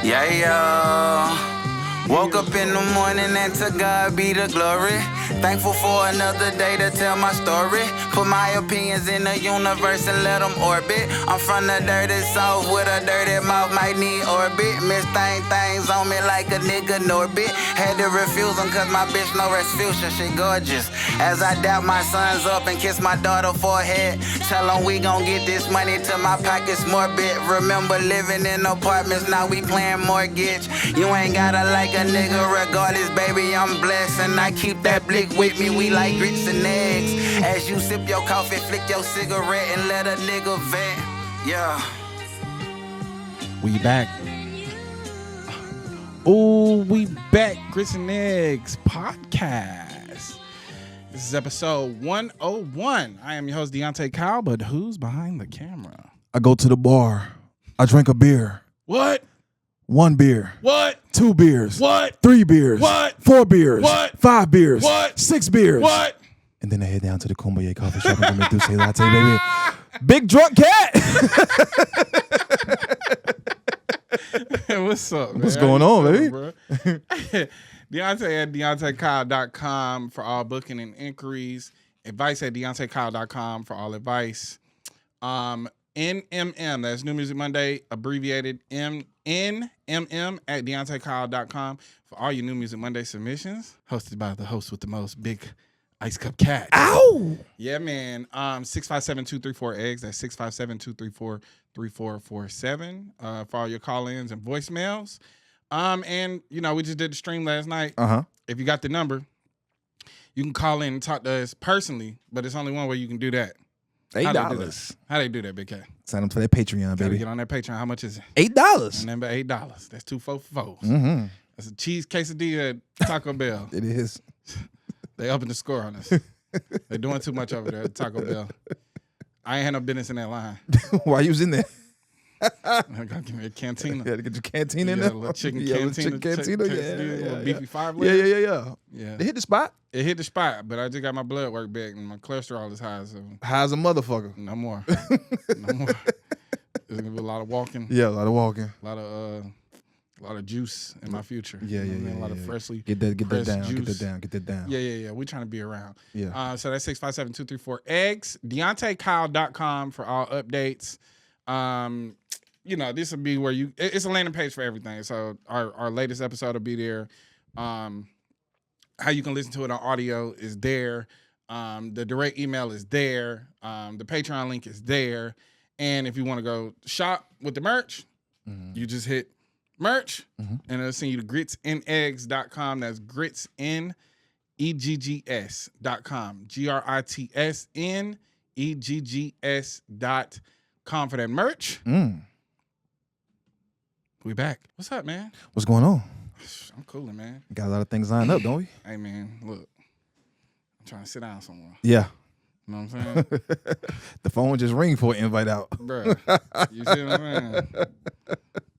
Yeah, yo. Woke up in the morning and to God be the glory. Thankful for another day to tell my story. Put my opinions in the universe and let them orbit. I'm from the dirty south with a dirty mouth, might need orbit. Miss things on me like a nigga Norbit. Had to refuse them cause my bitch no Resfusion, she gorgeous. As I dap my sons up and kiss my daughter forehead. Tell them we gon' get this money till my pockets morbid. Remember living in apartments, now we playing mortgage. You ain't gotta like a nigga regardless, baby, I'm blessed. And I keep that blick with me, we like grits and eggs. As you sip your coffee, flick your cigarette and let a nigga vent. Yeah. We back. Oh, we back. Grits and Eggs podcast. This is episode 101. I am your host, Deontay Kyle, but who's behind the camera? I go to the bar. I drink a beer. What? 1 beer. What? 2 beers. What? 3 beers. What? 4 beers. What? 5 beers. What? 6 beers. What? And then I head down to the Kumbaya coffee shop and get me Douce latte, baby. Big drunk cat. What's up, man? What's going on, baby? Bro? Deontay at DeontayKyle.com for all booking and inquiries. Advice at DeontayKyle.com for all advice. NMM, that's New Music Monday, abbreviated NMM at DeontayKyle.com for all your New Music Monday submissions. Hosted by the host with the most, Big Ice Cup Cat. Ow! Yeah, man. 657-234-EGGS. That's 657-234-3447 for all your call-ins and voicemails. And, you know, we just did the stream last night. Uh-huh. If you got the number, you can call in and talk to us personally, but it's only one way you can do that. $8. How they do that, Big Cat? Sign up for that Patreon, Gotta baby. get on that Patreon. How much is it? $8. And then about $8. That's 2 4 for 4s. Mm-hmm. That's a cheese quesadilla at Taco Bell. It is. They upping the score on us. They're doing too much over there at Taco Bell. I ain't had no business in that line. Why you was in there? I gotta give me a cantina. You had to get your cantina in Yeah, there. a little chicken Yeah, cantina. little chicken cantina. Yeah, Yeah. beefy 5 layer. Yeah. Yeah. They hit the spot. It hit the spot, but I just got my blood work back and my cholesterol is high, so High as a motherfucker. no more. No more. There's gonna be a lot of walking. Yeah, a lot of walking. A lot of juice in my future. Yeah. A lot of freshly Get that pressed down. juice. Get that down. Yeah. We trying to be around. Yeah. So that's 657-234-EGGS. DeontayKyle.com for all updates. You know, this will be where it's a landing page for everything. So our latest episode will be there. How you can listen to it on audio is there. The direct email is there. The Patreon link is there. And if you want to go shop with the merch, you just hit merch, and it'll send you to gritsandeggs.com. That's gritsandeggs.com. gritsandeggs.com for that merch. We back. What's up, man? What's going on? I'm cooling, man. Got a lot of things lined up, don't we? Hey, man, look. I'm trying to sit down somewhere. Yeah. You know what I'm saying? The phone just ring for an invite out. Bruh, you see what I'm saying?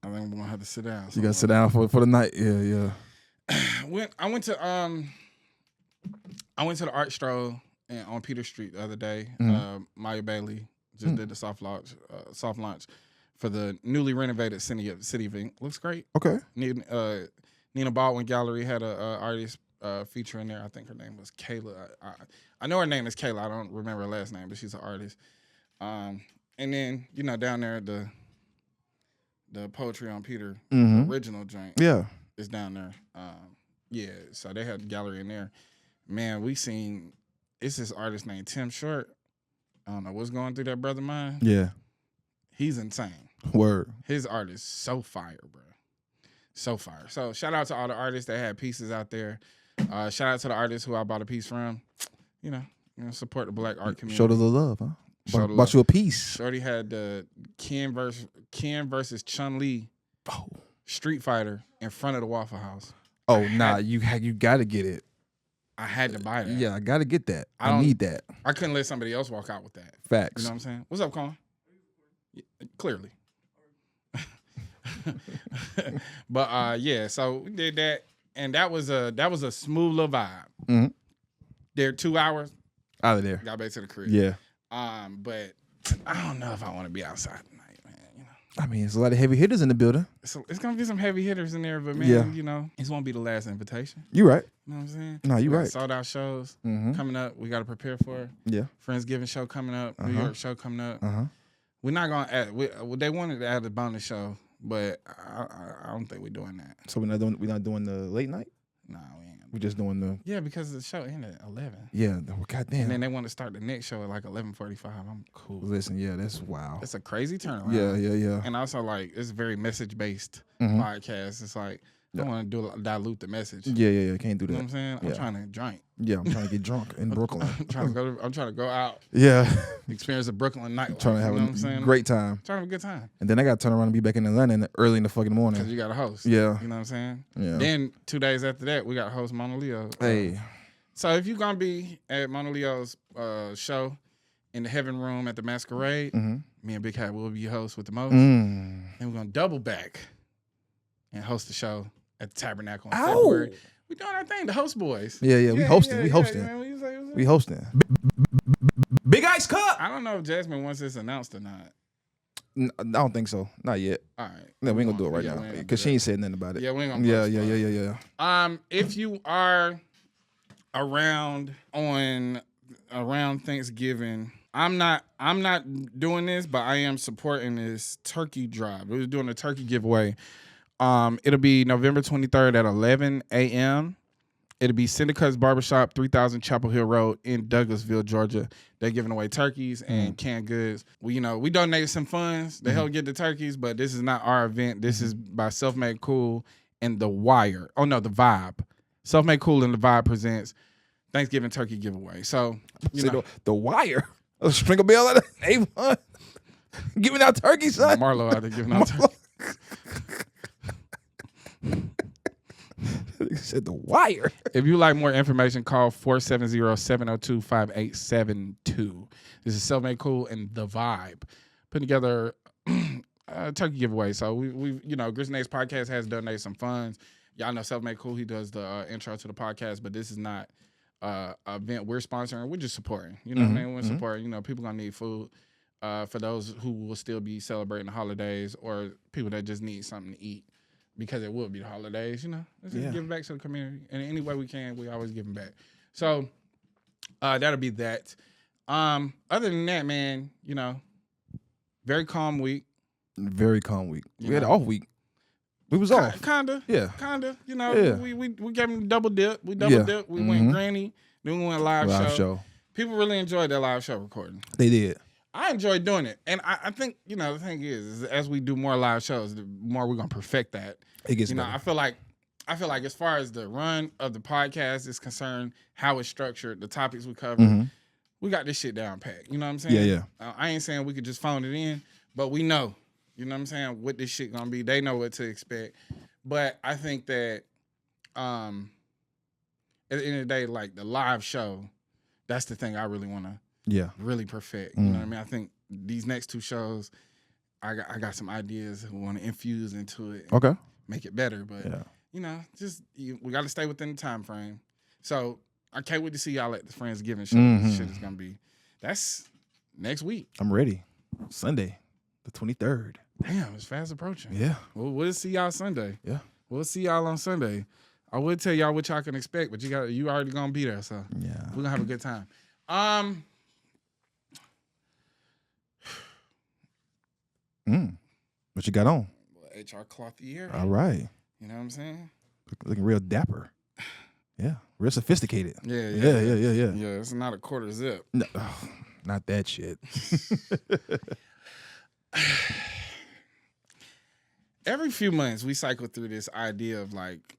I think I'm gonna have to sit down. You gotta sit down for the night. Yeah. I went to the art stroll on Peter Street the other day. Maya Bailey just did the soft launch for the newly renovated City of Ink. Looks great. Okay. Nina Baldwin Gallery had a artist feature in there. I think her name was Kayla. I know her name is Kayla. I don't remember her last name, but she's an artist. And then, you know, down there at the Poetry on Peter, the original joint. Yeah. Is down there. So they had a gallery in there. Man, it's this artist named Tim Short. I don't know what's going through that brother mind. Yeah. He's insane. Word. His art is so fire, bro. So fire. So shout out to all the artists that had pieces out there. Shout out to the artists who I bought a piece from. You know, support the black art community. Show the love, huh? Bought you a piece. Shorty had Ken versus Chun-Li Street Fighter in front of the Waffle House. Oh, you got to get it. I had to buy that. Yeah, I got to get that. I need that. I couldn't let somebody else walk out with that. Facts. You know what I'm saying? What's up, Colin? Yeah, clearly. But so we did that, and that was a smooth little vibe. Mm-hmm. There 2 hours. Out of there. Got back to the crib. Yeah. But I don't know if I want to be outside tonight, man. You know. I mean, there's a lot of heavy hitters in the building. So it's gonna be some heavy hitters in there, but man, Yeah. you know, this won't be the last invitation. You right. You know what I'm saying? No, you We got right. Sold out shows coming up. We got to prepare for. Yeah. Friendsgiving show coming up. New York show coming up. We're not gonna add. They wanted to add a bonus show, but I don't think we're doing that. So we're not doing the late night. Nah, we ain't. We're just doing the. Yeah, because the show ended at 11. Yeah. Goddamn. And then they want to start the next show at like 11:45. I'm cool. Listen, yeah, that's wow. It's a crazy turnaround. Yeah. And also, like, it's a very message-based podcast. It's like, I don't want to dilute the message. Yeah. Can't do that. You know what I'm saying? Yeah. I'm trying to drink. Yeah, I'm trying to get drunk in Brooklyn. I'm trying to go out, Yeah. experience a Brooklyn nightlife. Trying to have you know what I'm saying? a great time. Trying to have a good time. And then I got to turn around and be back in Atlanta early in the fucking Because morning. you got a host. Yeah. You know what I'm saying? Yeah. Then 2 days after that, we got to host Mona Leo. Hey. So if you're going to be at Mona Leo's show in the Heaven Room at the Masquerade, me and Big Hat will be your host with the most. And we're going to double back and host the show at the Tabernacle in February. We doing our thing, the host boys. Yeah. We hosting. Man, We hosting. Big Ice Cup. I don't know if Jasmine wants this announced or not. I don't think so. Not yet. All right. No, we ain't gonna do it right Yeah, now we ain't gonna because do she that. ain't said nothing about it. Yeah, we ain't gonna Yeah. post if you are around Thanksgiving, I'm not doing this, but I am supporting this turkey drive. We're doing a turkey giveaway. It'll be November 23rd at 11 a.m. It'll be Syndicate's Barbershop, 3000 Chapel Hill Road in Douglasville, Georgia. They're giving away turkeys and canned goods. We donated some funds to help get the turkeys, but this is not our event. This is by Self-Made Cool and The Wire. Oh, no, The Vibe. Self-Made Cool and The Vibe presents Thanksgiving turkey giveaway. So, The Wire. A string a bell out of Avon. Giving out turkey, son. Marlo out there giving out turkey. He said The Wire. If you like more information, call 470-702-5872. This is Self-Made Cool and The Vibe putting together a turkey giveaway. So we Grits and Eggs podcast has donated some funds. Y'all know Self-Made Cool. He does the intro to the podcast, but this is not an event we're sponsoring. We're just supporting. You know what I mean? We're supporting. People gonna need food for those who will still be celebrating the holidays or people that just need something to eat. Because it will be the holidays, Let's just give back to the community. And any way we can, we always give them back. So that'll be that. Other than that, man, very calm week. Very calm week. We had an know. off week. We was off. Kinda. Yeah. Kinda. Yeah. We gave them double dip. We double dip. We went Granny. Then we went live show. People really enjoyed that live show recording. They did. I enjoyed doing it. And I think, the thing is as we do more live shows, the more we're gonna perfect that. It gets better. I feel like as far as the run of the podcast is concerned, how it's structured, the topics we cover, we got this shit down pat. You know what I'm saying? Yeah. I ain't saying we could just phone it in, but we know. You know what I'm saying? What this shit gonna be. They know what to expect. But I think that at the end of the day, like the live show, that's the thing I really wanna really perfect. You know what I mean? I think these next two shows, I got some ideas we want to infuse into it. Okay. Make it better, but we got to stay within the time frame. So I can't wait to see y'all at the Friendsgiving show. Shit is gonna be. That's next week. I'm ready. Sunday, the 23rd. Damn, it's fast approaching. Yeah. Well, we'll see y'all Sunday. Yeah. We'll see y'all on Sunday. I would tell y'all what y'all can expect, but you already gonna be there, so Yeah. we're gonna have a good time. What you got on? HR Clothier. All right. You know what I'm saying? Looking real dapper. Yeah. Real sophisticated. Yeah. Yeah. It's not a quarter zip. No, not that shit. Every few months, we cycle through this idea of like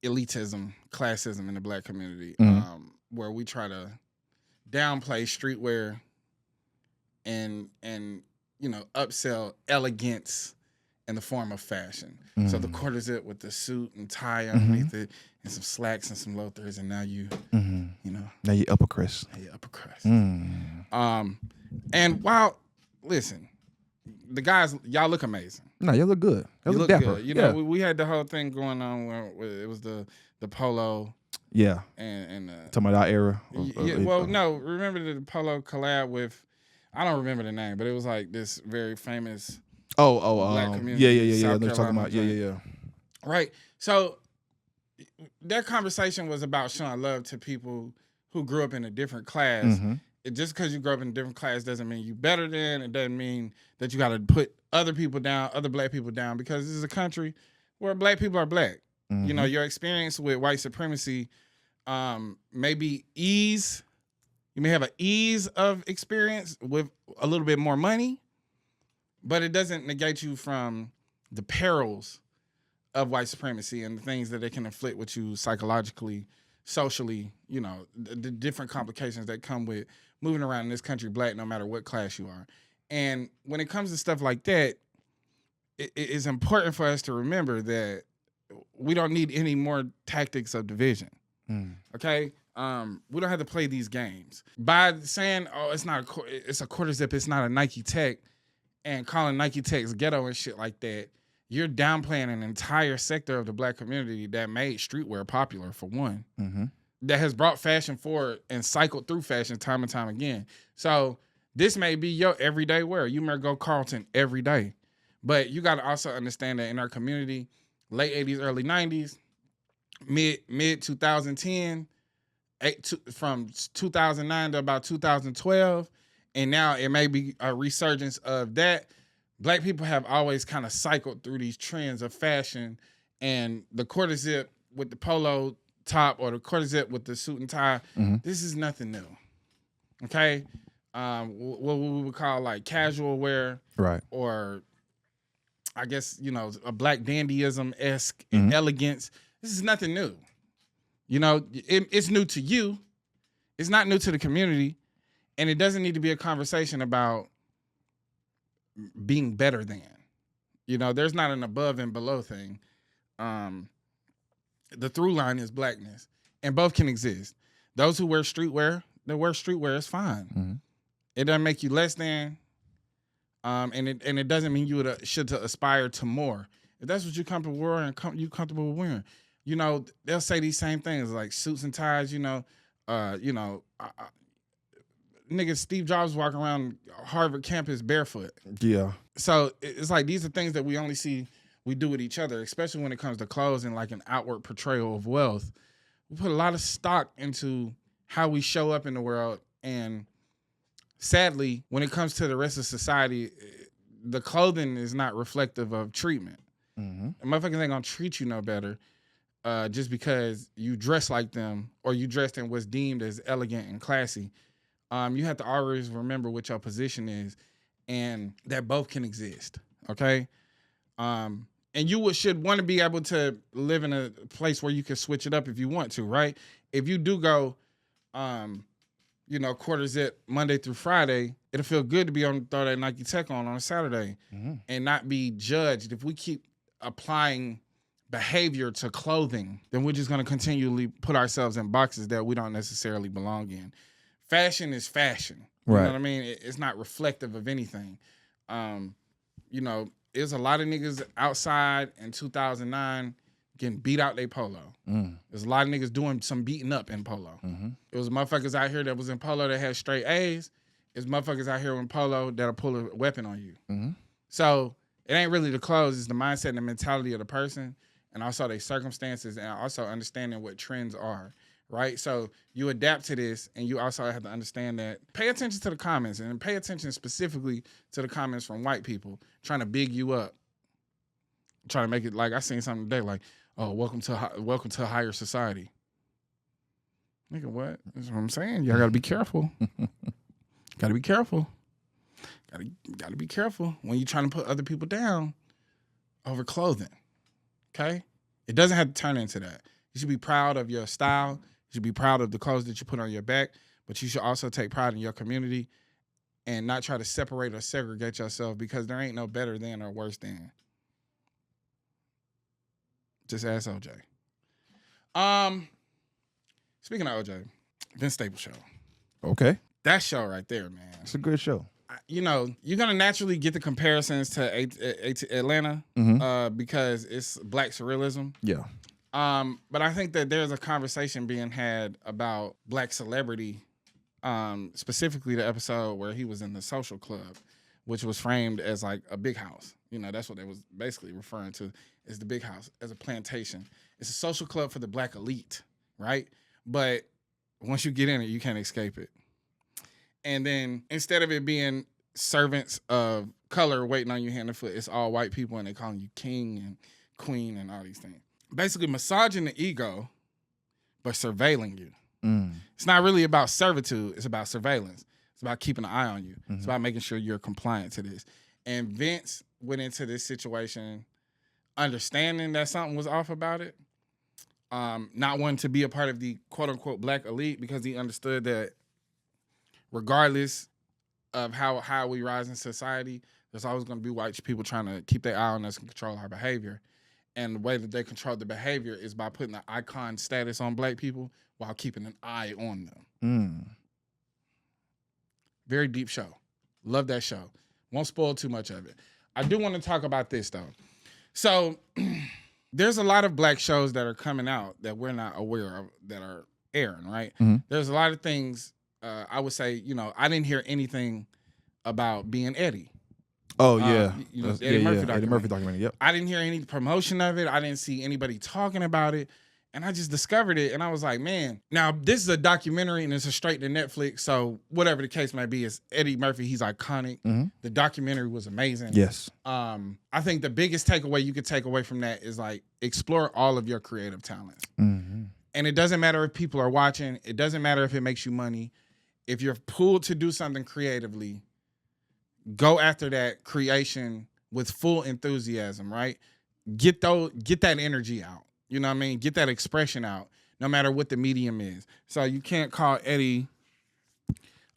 elitism, classism in the black community, where we try to downplay streetwear and upsell elegance in the form of fashion. So the quarter zip with the suit and tie underneath it, and some slacks and some loafers, and now Now you upper crust. upper crust. And while listen, the guys, y'all look amazing. No, you look good. You look dapper. Good. We had the whole thing going on where it was the polo. Yeah. And talking about our era. no, remember the polo collab with I don't remember the name, but it was like this very famous Black community. Yeah. South They're talking Carolina about joint. yeah. Right. So that conversation was about showing love to people who grew up in a different class. Mm-hmm. Just because you grew up in a different class doesn't mean you better than. It doesn't mean that you got to put other people down, other black people down, because this is a country where black people are black. Mm-hmm. You know, your experience with white supremacy may be ease. You may have an ease of experience with a little bit more money, but it doesn't negate you from the perils of white supremacy and the things that it can inflict with you psychologically, socially, you know, the different complications that come with moving around in this country black, no matter what class you are. And when it comes to stuff like that, it is important for us to remember that we don't need any more tactics of division. Okay? We don't have to play these games. By saying, oh, it's a quarter zip, it's not a Nike Tech, and calling Nike Tech's ghetto and shit like that, you're downplaying an entire sector of the black community that made streetwear popular, for one, that has brought fashion forward and cycled through fashion time and time again. So this may be your everyday wear. You may go Carlton every day. But you got to also understand that in our community, late 80s, early 90s, mid 2010, from 2009 to about 2012, and now it may be a resurgence of that. Black people have always kind of cycled through these trends of fashion, and the quarter zip with the polo top or the quarter zip with the suit and tie, this is nothing new. Okay? What we would call like casual wear, right? Or I guess, you know, a black dandyism-esque elegance. This is nothing new. You know, it's new to you. It's not new to the community. And it doesn't need to be a conversation about being better than. You know, there's not an above and below thing. The through line is blackness. And both can exist. Those who wear streetwear, it's fine. It doesn't make you less than. And it doesn't mean you should aspire to more. If that's what you're comfortable wearing, you comfortable with wearing. You know, they'll say these same things like suits and ties. Nigga, Steve Jobs walking around Harvard campus barefoot. Yeah. So it's like these are things that we only see we do with each other, especially when it comes to clothes and like an outward portrayal of wealth. We put a lot of stock into how we show up in the world, and sadly, when it comes to the rest of society, the clothing is not reflective of treatment. And motherfuckers ain't gonna treat you no better just because you dress like them or you dressed in what's deemed as elegant and classy. You have to always remember what your position is, and that both can exist. Okay, and you should want to be able to live in a place where you can switch it up if you want to, right? If you do go, quarter zip Monday through Friday, it'll feel good to be on throw that Nike Tech on a Saturday and not be judged. If we keep applying behavior to clothing, then we're just going to continually put ourselves in boxes that we don't necessarily belong in. Fashion is fashion. Right. You know what I mean? It's not reflective of anything. There's a lot of niggas outside in 2009 getting beat out they polo. There's a lot of niggas doing some beating up in polo. There was motherfuckers out here that was in polo that had straight A's. There's motherfuckers out here in polo that'll pull a weapon on you. So it ain't really the clothes, it's the mindset and the mentality of the person, and also their circumstances, and also understanding what trends are, right? So you adapt to this, and you also have to understand that. Pay attention to the comments, and pay attention specifically to the comments from white people trying to big you up, trying to make it like I seen something today like, oh, welcome to a higher society. Nigga, what? That's what I'm saying. Y'all gotta be careful. Gotta be careful. Gotta be careful when you're trying to put other people down over clothing. Okay? It doesn't have to turn into that. You should be proud of your style. You should be proud of the clothes that you put on your back, but you should also take pride in your community and not try to separate or segregate yourself, because there ain't no better than or worse than. Just ask OJ. Speaking of OJ, Vince Staples show. Okay. That show right there, man. It's a good show. You're gonna naturally get the comparisons to Atlanta because it's black surrealism. Yeah. But I think that there's a conversation being had about black celebrity specifically the episode where he was in the social club, which was framed as like a big house. You know, that's what they was basically referring to as the big house, as a plantation. It's a social club for the black elite, right? But once you get in it, you can't escape it. And then instead of it being servants of color waiting on you hand and foot, it's all white people and they calling you king and queen and all these things. Basically massaging the ego, but surveilling you. It's not really about servitude, it's about surveillance. It's about keeping an eye on you. It's about making sure you're compliant to this. And Vince went into this situation understanding that something was off about it, not wanting to be a part of the quote-unquote black elite, because he understood that regardless of how we rise in society, there's always going to be white people trying to keep their eye on us and control our behavior. And the way that they control the behavior is by putting the icon status on black people while keeping an eye on them. Very deep show. Love that show. Won't spoil too much of it. I do want to talk about this, though. So there's a lot of black shows that are coming out that we're not aware of that are airing, right? There's a lot of things, I would say, you know, I didn't hear anything about Being Eddie. Oh, yeah. You know, Eddie Murphy documentary, yep. I didn't hear any promotion of it. I didn't see anybody talking about it. And I just discovered it, and I was like, man. Now, this is a documentary, and it's a straight to Netflix, so whatever the case may be, it's Eddie Murphy. He's iconic. The documentary was amazing. Yes. I think the biggest takeaway you could take away from that is, like, explore all of your creative talents. And it doesn't matter if people are watching. It doesn't matter if it makes you money. If you're pulled to do something creatively, go after that creation with full enthusiasm, right? Get that energy out. You know what I mean? Get that expression out, no matter what the medium is. So you can't call Eddie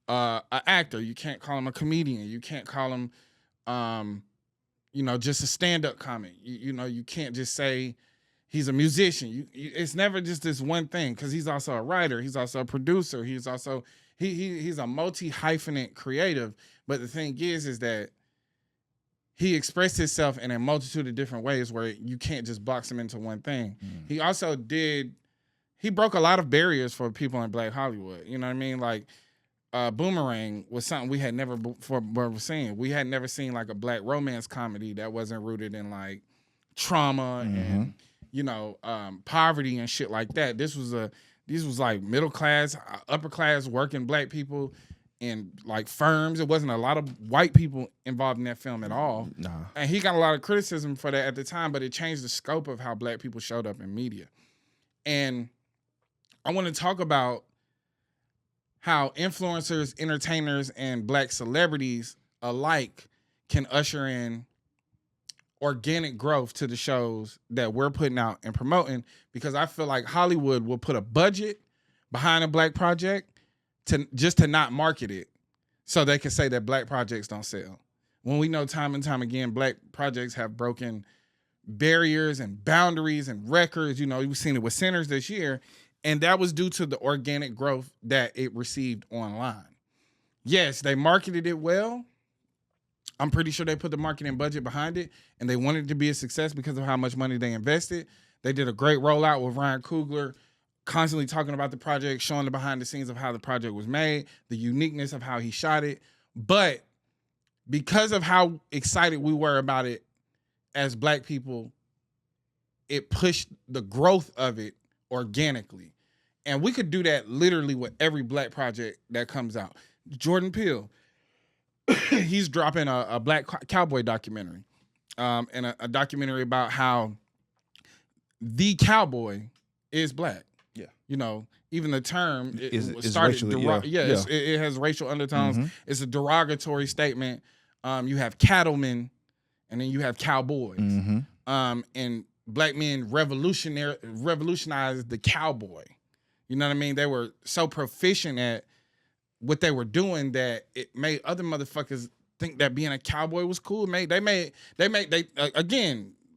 an actor. You can't call him a comedian. You can't call him, you know, just a stand-up comic. You know, you can't just say he's a musician. It's never just this one thing, because he's also a writer. He's also a producer. He's also he's a multi-hyphenate creative. But the thing is that he expressed himself in a multitude of different ways where you can't just box him into one thing. He also he broke a lot of barriers for people in Black Hollywood. You know what I mean? Like, Boomerang was something we had never before seen. We had never seen like a black romance comedy that wasn't rooted in like trauma and, you know, poverty and shit like that. This was like middle class, upper class working black people in like firms. It wasn't a lot of white people involved in that film at all. Nah. And he got a lot of criticism for that at the time, but it changed the scope of how black people showed up in media. And I want to talk about how influencers, entertainers, and black celebrities alike can usher in organic growth to the shows that we're putting out and promoting, because I feel like Hollywood will put a budget behind a black project to not market it so they can say that black projects don't sell. When we know time and time again, black projects have broken barriers and boundaries and records. You know, we've seen it with Sinners this year, and that was due to the organic growth that it received online. Yes, they marketed it well. I'm pretty sure they put the marketing budget behind it, and they wanted it to be a success because of how much money they invested. They did a great rollout with Ryan Coogler, constantly talking about the project, showing the behind the scenes of how the project was made, the uniqueness of how he shot it. But because of how excited we were about it as black people, it pushed the growth of it organically. And we could do that literally with every black project that comes out. Jordan Peele, he's dropping a black cowboy documentary, and a documentary about how the cowboy is black. Yeah, you know, even the term is started. racially, It has racial undertones. It's a derogatory statement. You have cattlemen, and then you have cowboys. And black men revolutionized the cowboy. You know what I mean? They were so proficient at what they were doing that it made other motherfuckers think that being a cowboy was cool. Again,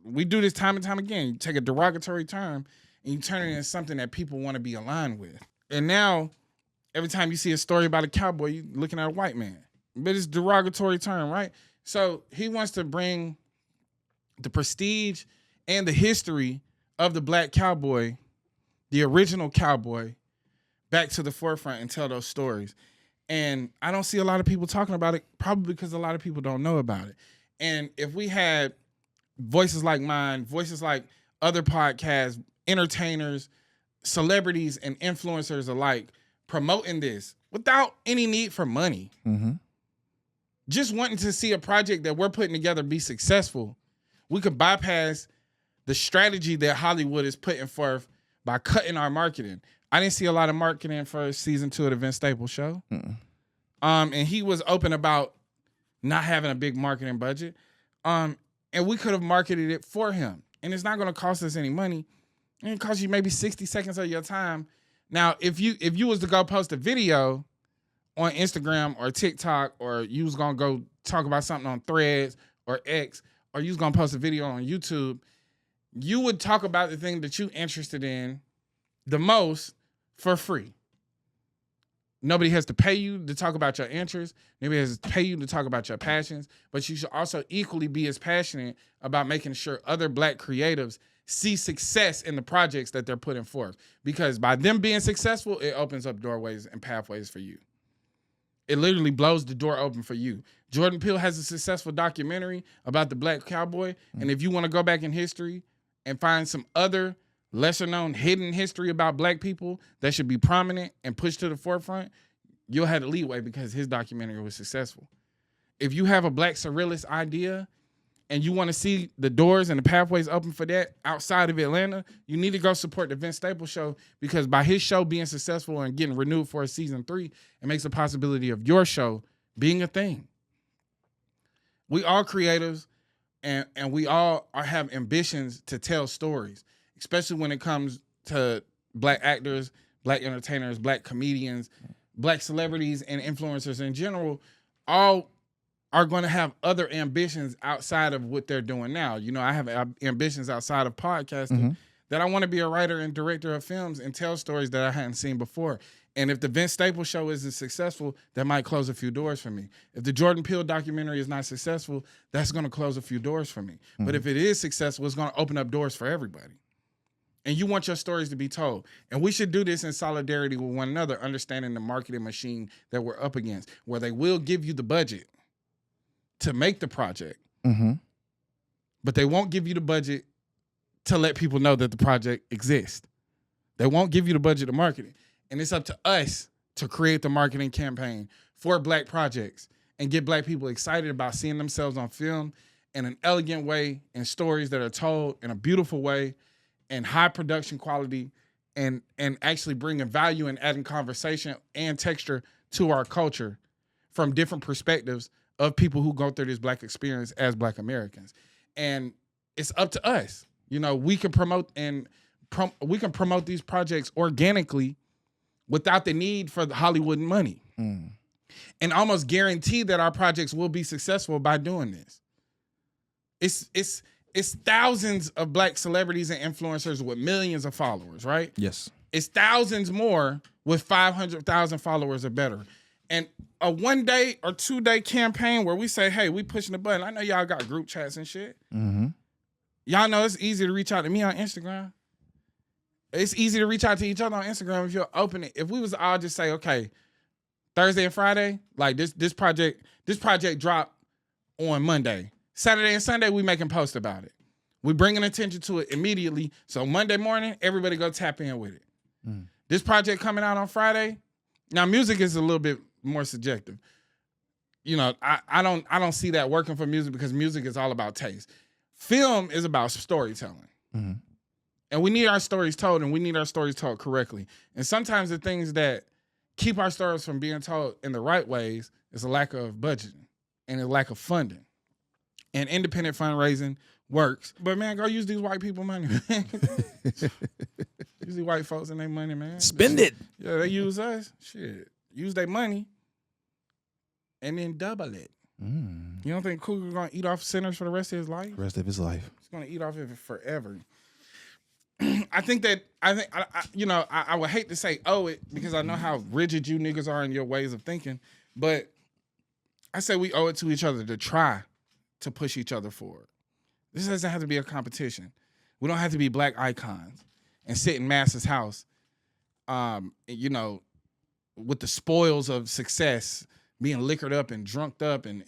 we do this time and time again. You take a derogatory term and you turn it into something that people want to be aligned with. And now, every time you see a story about a cowboy, you're looking at a white man. But it's a derogatory term, right? So he wants to bring the prestige and the history of the black cowboy, the original cowboy, back to the forefront and tell those stories. And I don't see a lot of people talking about it, probably because a lot of people don't know about it. And if we had voices like mine, voices like other podcasts, entertainers, celebrities, and influencers alike promoting this without any need for money, just wanting to see a project that we're putting together be successful, we could bypass the strategy that Hollywood is putting forth by cutting our marketing. I didn't see a lot of marketing for season 2 of the Vince Staples show. And he was open about not having a big marketing budget. And we could have marketed it for him. And it's not going to cost us any money. It costs you maybe 60 seconds of your time. Now, if you was to go post a video on Instagram or TikTok, or you was going to go talk about something on Threads or X, or you was going to post a video on YouTube, you would talk about the thing that you're interested in the most for free. Nobody has to pay you to talk about your interests. Nobody has to pay you to talk about your passions. But you should also equally be as passionate about making sure other Black creatives see success in the projects that they're putting forth. Because by them being successful, it opens up doorways and pathways for you. It literally blows the door open for you. Jordan Peele has a successful documentary about the Black cowboy. And if you want to go back in history and find some other lesser known hidden history about Black people that should be prominent and pushed to the forefront, you'll have the leeway because his documentary was successful. If you have a Black surrealist idea and you want to see the doors and the pathways open for that outside of Atlanta, you need to go support the Vince Staples show, because by his show being successful and getting renewed for a season 3, it makes the possibility of your show being a thing. We all creatives, and we all have ambitions to tell stories, especially when it comes to Black actors, Black entertainers, Black comedians, Black celebrities, and influencers in general. All are going to have other ambitions outside of what they're doing now. You know, I have ambitions outside of podcasting that I want to be a writer and director of films and tell stories that I hadn't seen before. And if the Vince Staples show isn't successful, that might close a few doors for me. If the Jordan Peele documentary is not successful, that's going to close a few doors for me. But if it is successful, it's going to open up doors for everybody. And you want your stories to be told. And we should do this in solidarity with one another, understanding the marketing machine that we're up against, where they will give you the budget to make the project, but they won't give you the budget to let people know that the project exists. They won't give you the budget to market it. And it's up to us to create the marketing campaign for Black projects and get Black people excited about seeing themselves on film in an elegant way, and stories that are told in a beautiful way and high production quality, and actually bringing value and adding conversation and texture to our culture from different perspectives of people who go through this Black experience as Black Americans. And it's up to us. You know, we can promote these projects organically without the need for the Hollywood money, and almost guarantee that our projects will be successful by doing this. It's thousands of Black celebrities and influencers with millions of followers, right? Yes. It's thousands more with 500,000 followers or better. And a 1 day or 2 day campaign where we say, hey, we pushing the button. I know y'all got group chats and shit. Y'all know it's easy to reach out to me on Instagram. It's easy to reach out to each other on Instagram if you're open it. If we was all just say, okay, Thursday and Friday, like this project dropped on Monday. Saturday and Sunday, we making posts about it. We bringing attention to it immediately. So Monday morning, everybody go tap in with it. This project coming out on Friday. Now, music is a little bit more subjective. You know, I don't see that working for music, because music is all about taste. Film is about storytelling. And we need our stories told, and we need our stories told correctly. And sometimes the things that keep our stories from being told in the right ways is a lack of budgeting and a lack of funding. And independent fundraising works. But, man, go use these white people money, man. Use these white folks and their money, man. Spend it. Yeah, they use us. Shit. Use their money and then double it. You don't think Cougar's going to eat off Centers for the rest of his life? Rest of his life. He's going to eat off of it forever. I would hate to say owe it, because I know how rigid you niggas are in your ways of thinking, but I say we owe it to each other to try to push each other forward. This doesn't have to be a competition. We don't have to be Black icons and sit in Master's house, with the spoils of success, being liquored up and drunked up and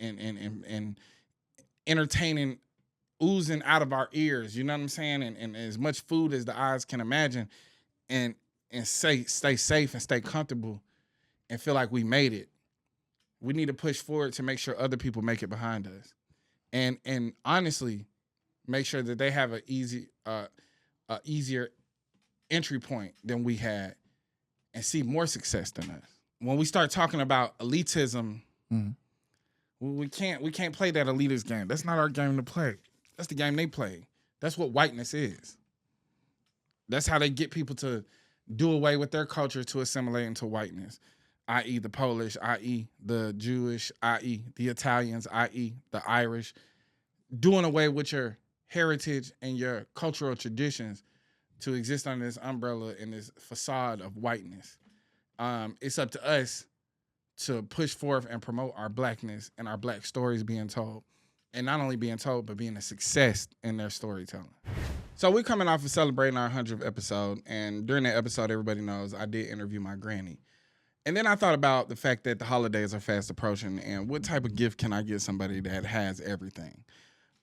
entertaining oozing out of our ears, you know what I'm saying? And as much food as the eyes can imagine, and stay safe and stay comfortable and feel like we made it. We need to push forward to make sure other people make it behind us. And honestly, make sure that they have an easier entry point than we had and see more success than us. When we start talking about elitism, we can't play that elitist game. That's not our game to play. That's the game they play. That's what whiteness is. That's how they get people to do away with their culture to assimilate into whiteness, i.e. the Polish, i.e. the Jewish, i.e. the Italians, i.e. the Irish, doing away with your heritage and your cultural traditions to exist under this umbrella and this facade of whiteness. It's up to us to push forth and promote our blackness and our black stories being told. And not only being told, but being a success in their storytelling. So we're coming off of celebrating our 100th episode. And during that episode, everybody knows I did interview my granny. And then I thought about the fact that the holidays are fast approaching and what type of gift can I give somebody that has everything?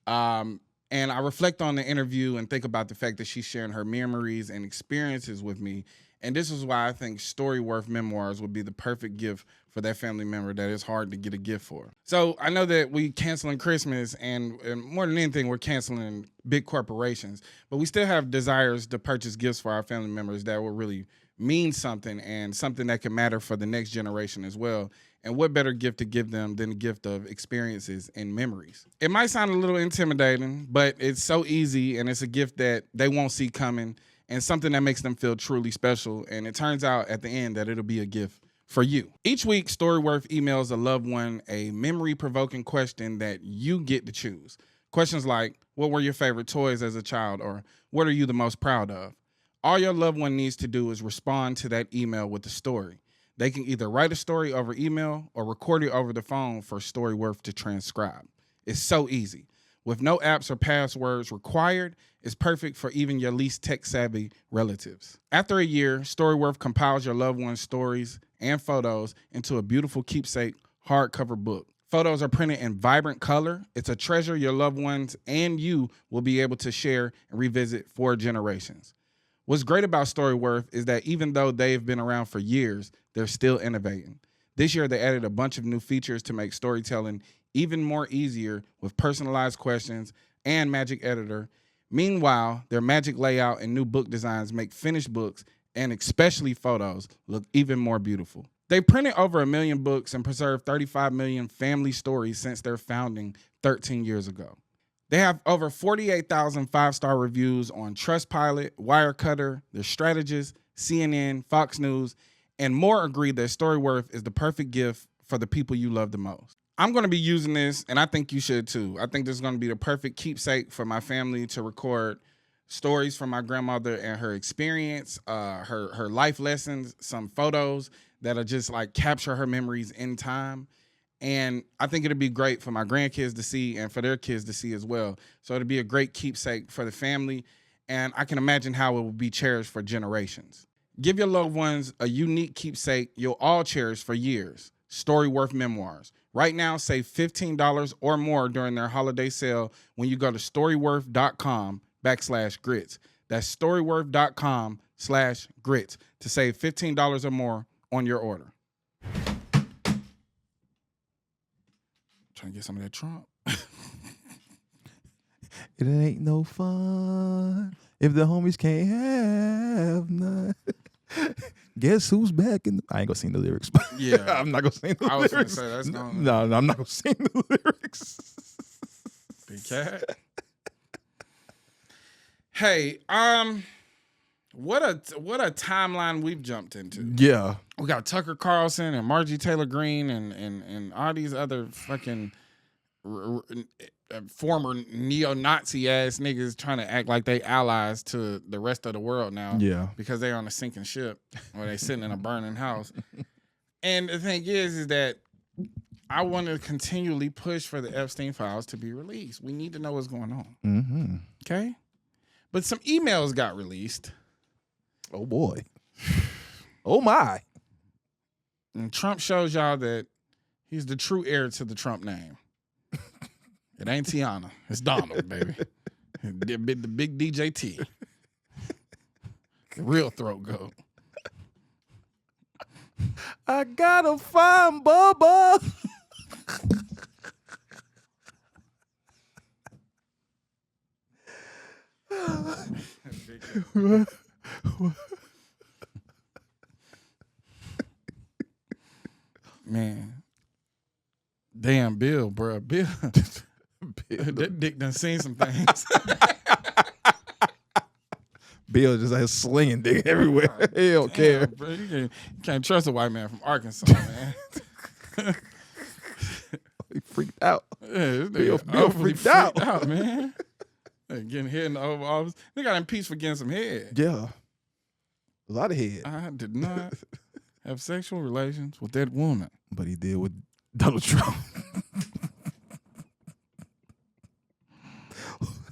And I reflect on the interview and think about the fact that she's sharing her memories and experiences with me. And this is why I think Storyworth Memoirs would be the perfect gift for that family member that is hard to get a gift for. So I know that we canceling Christmas and more than anything, we're canceling big corporations, but we still have desires to purchase gifts for our family members that will really mean something and something that can matter for the next generation as well. And what better gift to give them than a gift of experiences and memories? It might sound a little intimidating, but it's so easy and it's a gift that they won't see coming and something that makes them feel truly special. And it turns out at the end that it'll be a gift for you. Each week, Storyworth emails a loved one a memory-provoking question that you get to choose. Questions like, what were your favorite toys as a child? Or what are you the most proud of? All your loved one needs to do is respond to that email with a story. They can either write a story over email or record it over the phone for Storyworth to transcribe. It's so easy. With no apps or passwords required, it's perfect for even your least tech-savvy relatives. After a year, Storyworth compiles your loved one's stories and photos into a beautiful keepsake hardcover book. Photos are printed in vibrant color. It's a treasure your loved ones and you will be able to share and revisit for generations. What's great about Storyworth is that even though they've been around for years, they're still innovating. This year, they added a bunch of new features to make storytelling even more easier with personalized questions and Magic Editor. Meanwhile, their magic layout and new book designs make finished books, and especially photos, look even more beautiful. They printed over 1 million books and preserved 35 million family stories since their founding 13 years ago. They have over 48,000 5-star reviews on Trustpilot, Wirecutter, The Strategist, CNN, Fox News, and more agree that Storyworth is the perfect gift for the people you love the most. I'm going to be using this, and I think you should too. I think this is going to be the perfect keepsake for my family to record stories from my grandmother and her experience, her life lessons, some photos that'll just like capture her memories in time. And I think it'd be great for my grandkids to see and for their kids to see as well. So it'd be a great keepsake for the family. And I can imagine how it will be cherished for generations. Give your loved ones a unique keepsake you'll all cherish for years. Storyworth Memoirs. Right now, save $15 or more during their holiday sale when you go to storyworth.com/grits. That's storyworth.com/grits to save $15 or more on your order. Trying to get some of that Trump. It ain't no fun if the homies can't have none. Guess who's back in I ain't gonna sing the lyrics. Yeah. I'm not gonna sing the I was lyrics. gonna say that's going. No, I'm not gonna sing the lyrics. Big cat. Hey, what a timeline we've jumped into. Yeah. We got Tucker Carlson and Marjorie Taylor Greene and all these other fucking former neo-Nazi ass niggas trying to act like they allies to the rest of the world now. Yeah. Because they're on a sinking ship or they sitting in a burning house. And the thing is that I want to continually push for the Epstein files to be released. We need to know what's going on. Mm-hmm. Okay? But some emails got released. Oh boy. Oh my. And Trump shows y'all that he's the true heir to the Trump name. It ain't Tiana. It's Donald, baby. The big DJ T. The real throat goat. I gotta find Bubba. Man. Damn, Bill, bro. Bill. That dick done seen some things. Bill just like slinging dick everywhere. He don't care. Bro, you can't trust a white man from Arkansas, man. He freaked out. Yeah, this Bill nigga freaked out. man. Getting hit in the Oval Office. They got impeached for getting some head. Yeah. A lot of head. I did not have sexual relations with that woman. But he did with Donald Trump.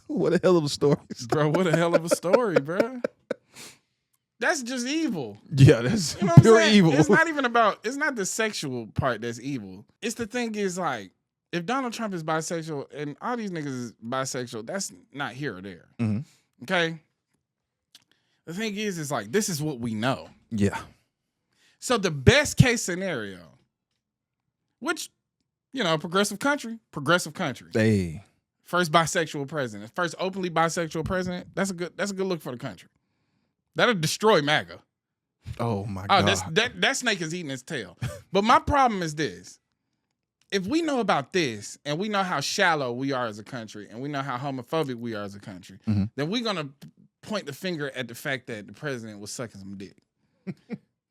What a hell of a story. Bro, what a hell of a story, bro. That's just evil. Yeah, that's You know what I'm pure saying? evil. It's not even about, it's not the sexual part that's evil. It's the thing is like, if Donald Trump is bisexual and all these niggas is bisexual, that's not here or there. Mm-hmm. Okay? The thing is like, this is what we know. Yeah. So the best case scenario, which, progressive country. Hey. First bisexual president, first openly bisexual president. That's a good look for the country. That'll destroy MAGA. Oh my God. That snake is eating its tail. But my problem is this. If we know about this and we know how shallow we are as a country and we know how homophobic we are as a country, then we're going to point the finger at the fact that the president was sucking some dick.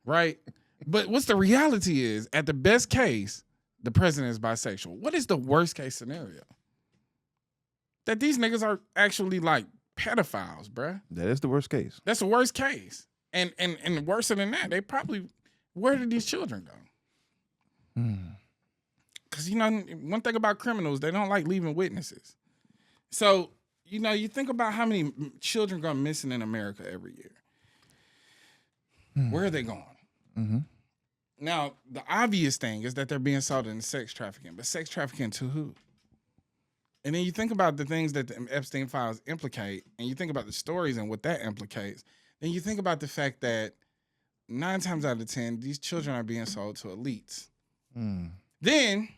Right? But what's the reality is, at the best case, the president is bisexual. What is the worst case scenario? That these niggas are actually like pedophiles, bruh. That is the worst case. That's the worst case. And worse than that, they probably, where did these children go? Because, one thing about criminals, they don't like leaving witnesses. So, you think about how many children go missing in America every year. Where are they going? Mm-hmm. Now, the obvious thing is that they're being sold into sex trafficking, but sex trafficking to who? And then you think about the things that the Epstein files implicate, and you think about the stories and what that implicates, then you think about the fact that 9 times out of 10, these children are being sold to elites. Then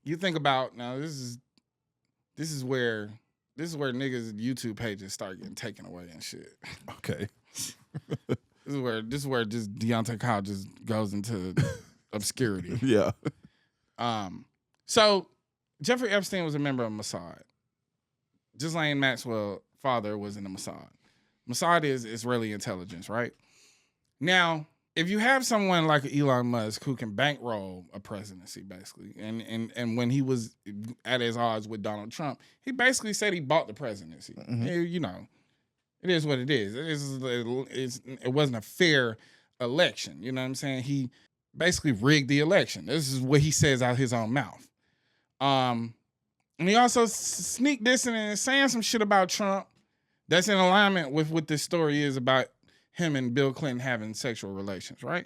you think about, now this is where niggas' YouTube pages start getting taken away and shit. Okay. This is where just Deontay Kyle just goes into obscurity. Yeah. So Jeffrey Epstein was a member of Mossad. Ghislaine Maxwell's father was in the Mossad. Mossad is Israeli intelligence, right? Now, if you have someone like Elon Musk who can bankroll a presidency, basically, and when he was at his odds with Donald Trump, he basically said he bought the presidency. It is what it is. It wasn't a fair election. You know what I'm saying? He basically rigged the election. This is what he says out of his own mouth. And he also sneak dissing and saying some shit about Trump that's in alignment with what this story is about him and Bill Clinton having sexual relations, right?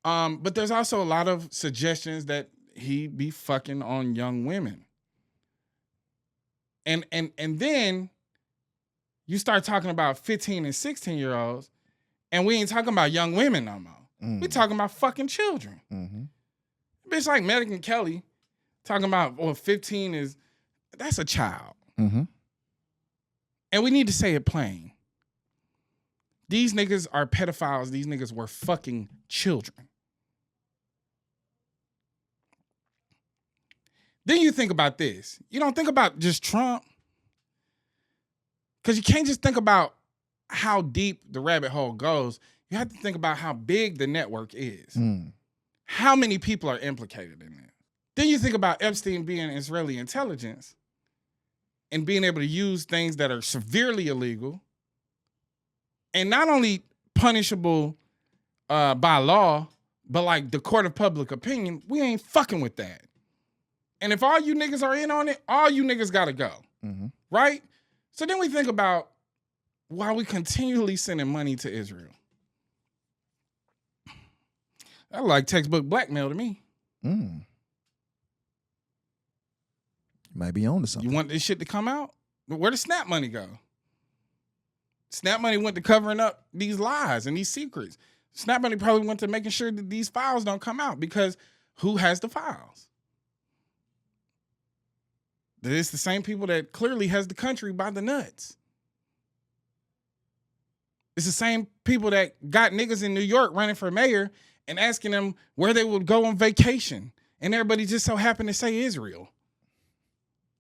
But there's also a lot of suggestions that he be fucking on young women. And then you start talking about 15 and 16-year-olds, and we ain't talking about young women no more. We talking about fucking children. Bitch like Megyn Kelly talking about, 15 that's a child. And we need to say it plain. These niggas are pedophiles. These niggas were fucking children. Then you think about this. You don't think about just Trump. Because you can't just think about how deep the rabbit hole goes. You have to think about how big the network is. How many people are implicated in it? Then you think about Epstein being Israeli intelligence and being able to use things that are severely illegal and not only punishable by law, but like the court of public opinion. We ain't fucking with that. And if all you niggas are in on it, all you niggas gotta go. Right? So then we think about why we continually sending money to Israel. That like textbook blackmail to me. Might be on to something. You want this shit to come out? Where the Snap money go? Snap money went to covering up these lies and these secrets. Snap money probably went to making sure that these files don't come out, because who has the files? It's the same people that clearly has the country by the nuts. It's the same people that got niggas in New York running for mayor and asking them where they would go on vacation. And everybody just so happened to say Israel.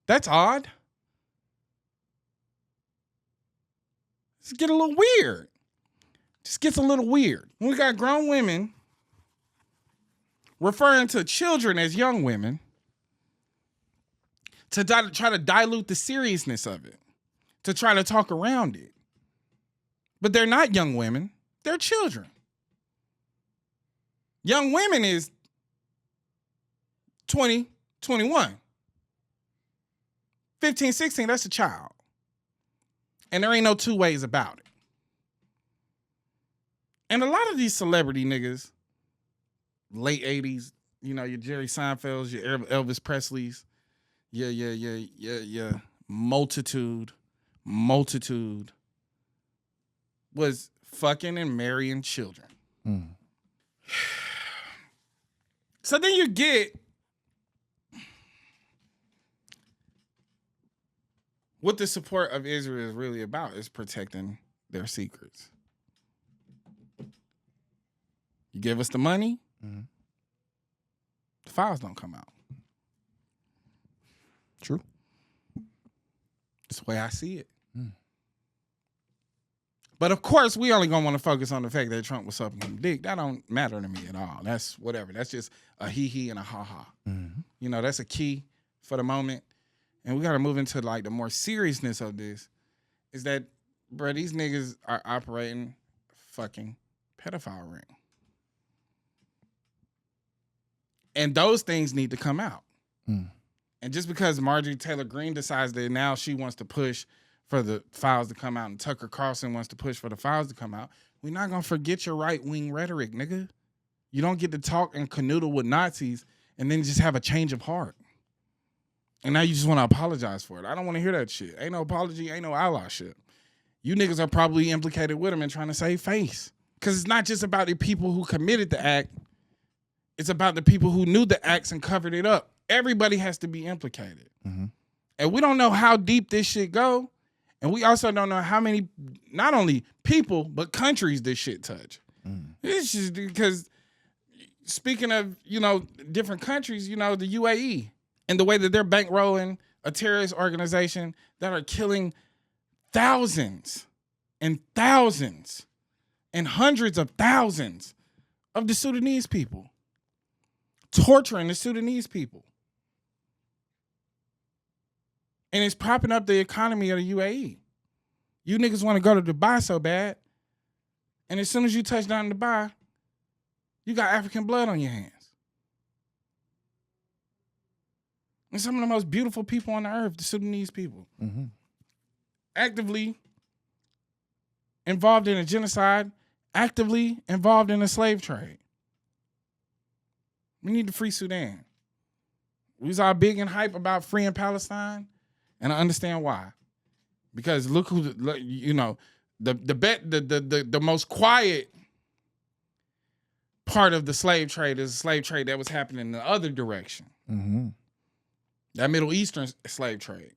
That's odd. Just get a little weird. Just gets a little weird. When we got grown women referring to children as young women to try to dilute the seriousness of it, to try to talk around it. But they're not young women. They're children. Young women is 20, 21. 15, 16, that's a child. And there ain't no two ways about it. And a lot of these celebrity niggas, late 80s, you know, your Jerry Seinfelds, your Elvis Presleys, multitude, was fucking and marrying children. So then you get what the support of Israel is really about, is protecting their secrets. You give us the money, the files don't come out. True. That's the way I see it. But of course, we only gonna want to focus on the fact that Trump was sucking him dick. That don't matter to me at all. That's whatever. That's just a hee-hee and a ha-ha. You know, that's a key for the moment. And we got to move into like the more seriousness of this, is that, bro, these niggas are operating fucking pedophile ring. And those things need to come out. And just because Marjorie Taylor Greene decides that now she wants to push for the files to come out and Tucker Carlson wants to push for the files to come out, we're not going to forget your right-wing rhetoric, nigga. You don't get to talk and canoodle with Nazis and then just have a change of heart. And now you just want to apologize for it. I don't want to hear that shit. Ain't no apology, ain't no ally shit. You niggas are probably implicated with them and trying to save face. Because it's not just about the people who committed the act. It's about the people who knew the acts and covered it up. Everybody has to be implicated. And we don't know how deep this shit go. And we also don't know how many, not only people, but countries this shit touch. It's just because, speaking of, you know, different countries, you know, the UAE and the way that they're bankrolling a terrorist organization that are killing thousands and thousands and hundreds of thousands of the Sudanese people, torturing the Sudanese people. And it's propping up the economy of the UAE. You niggas want to go to Dubai so bad, and as soon as you touch down in Dubai, you got African blood on your hands. And some of the most beautiful people on the earth, the Sudanese people, actively involved in a genocide, actively involved in a slave trade. We need to free Sudan. We was all big and hype about freeing Palestine. And I understand why, because look who, you know, the most quiet part of the slave trade is a slave trade that was happening in the other direction. That Middle Eastern slave trade.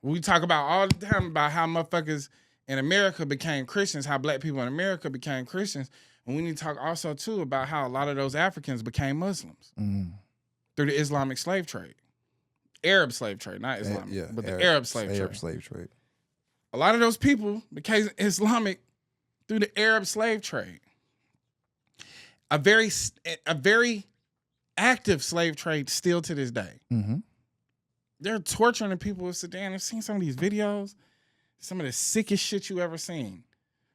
We talk about all the time about how motherfuckers in America became Christians, how black people in America became Christians, and we need to talk also too about how a lot of those Africans became Muslims through the Islamic slave trade. Arab slave trade, not Islamic, but the Arab slave trade. A lot of those people became Islamic through the Arab slave trade. A very active slave trade still to this day. They're torturing the people of Sudan. I've seen some of these videos, some of the sickest shit you ever seen.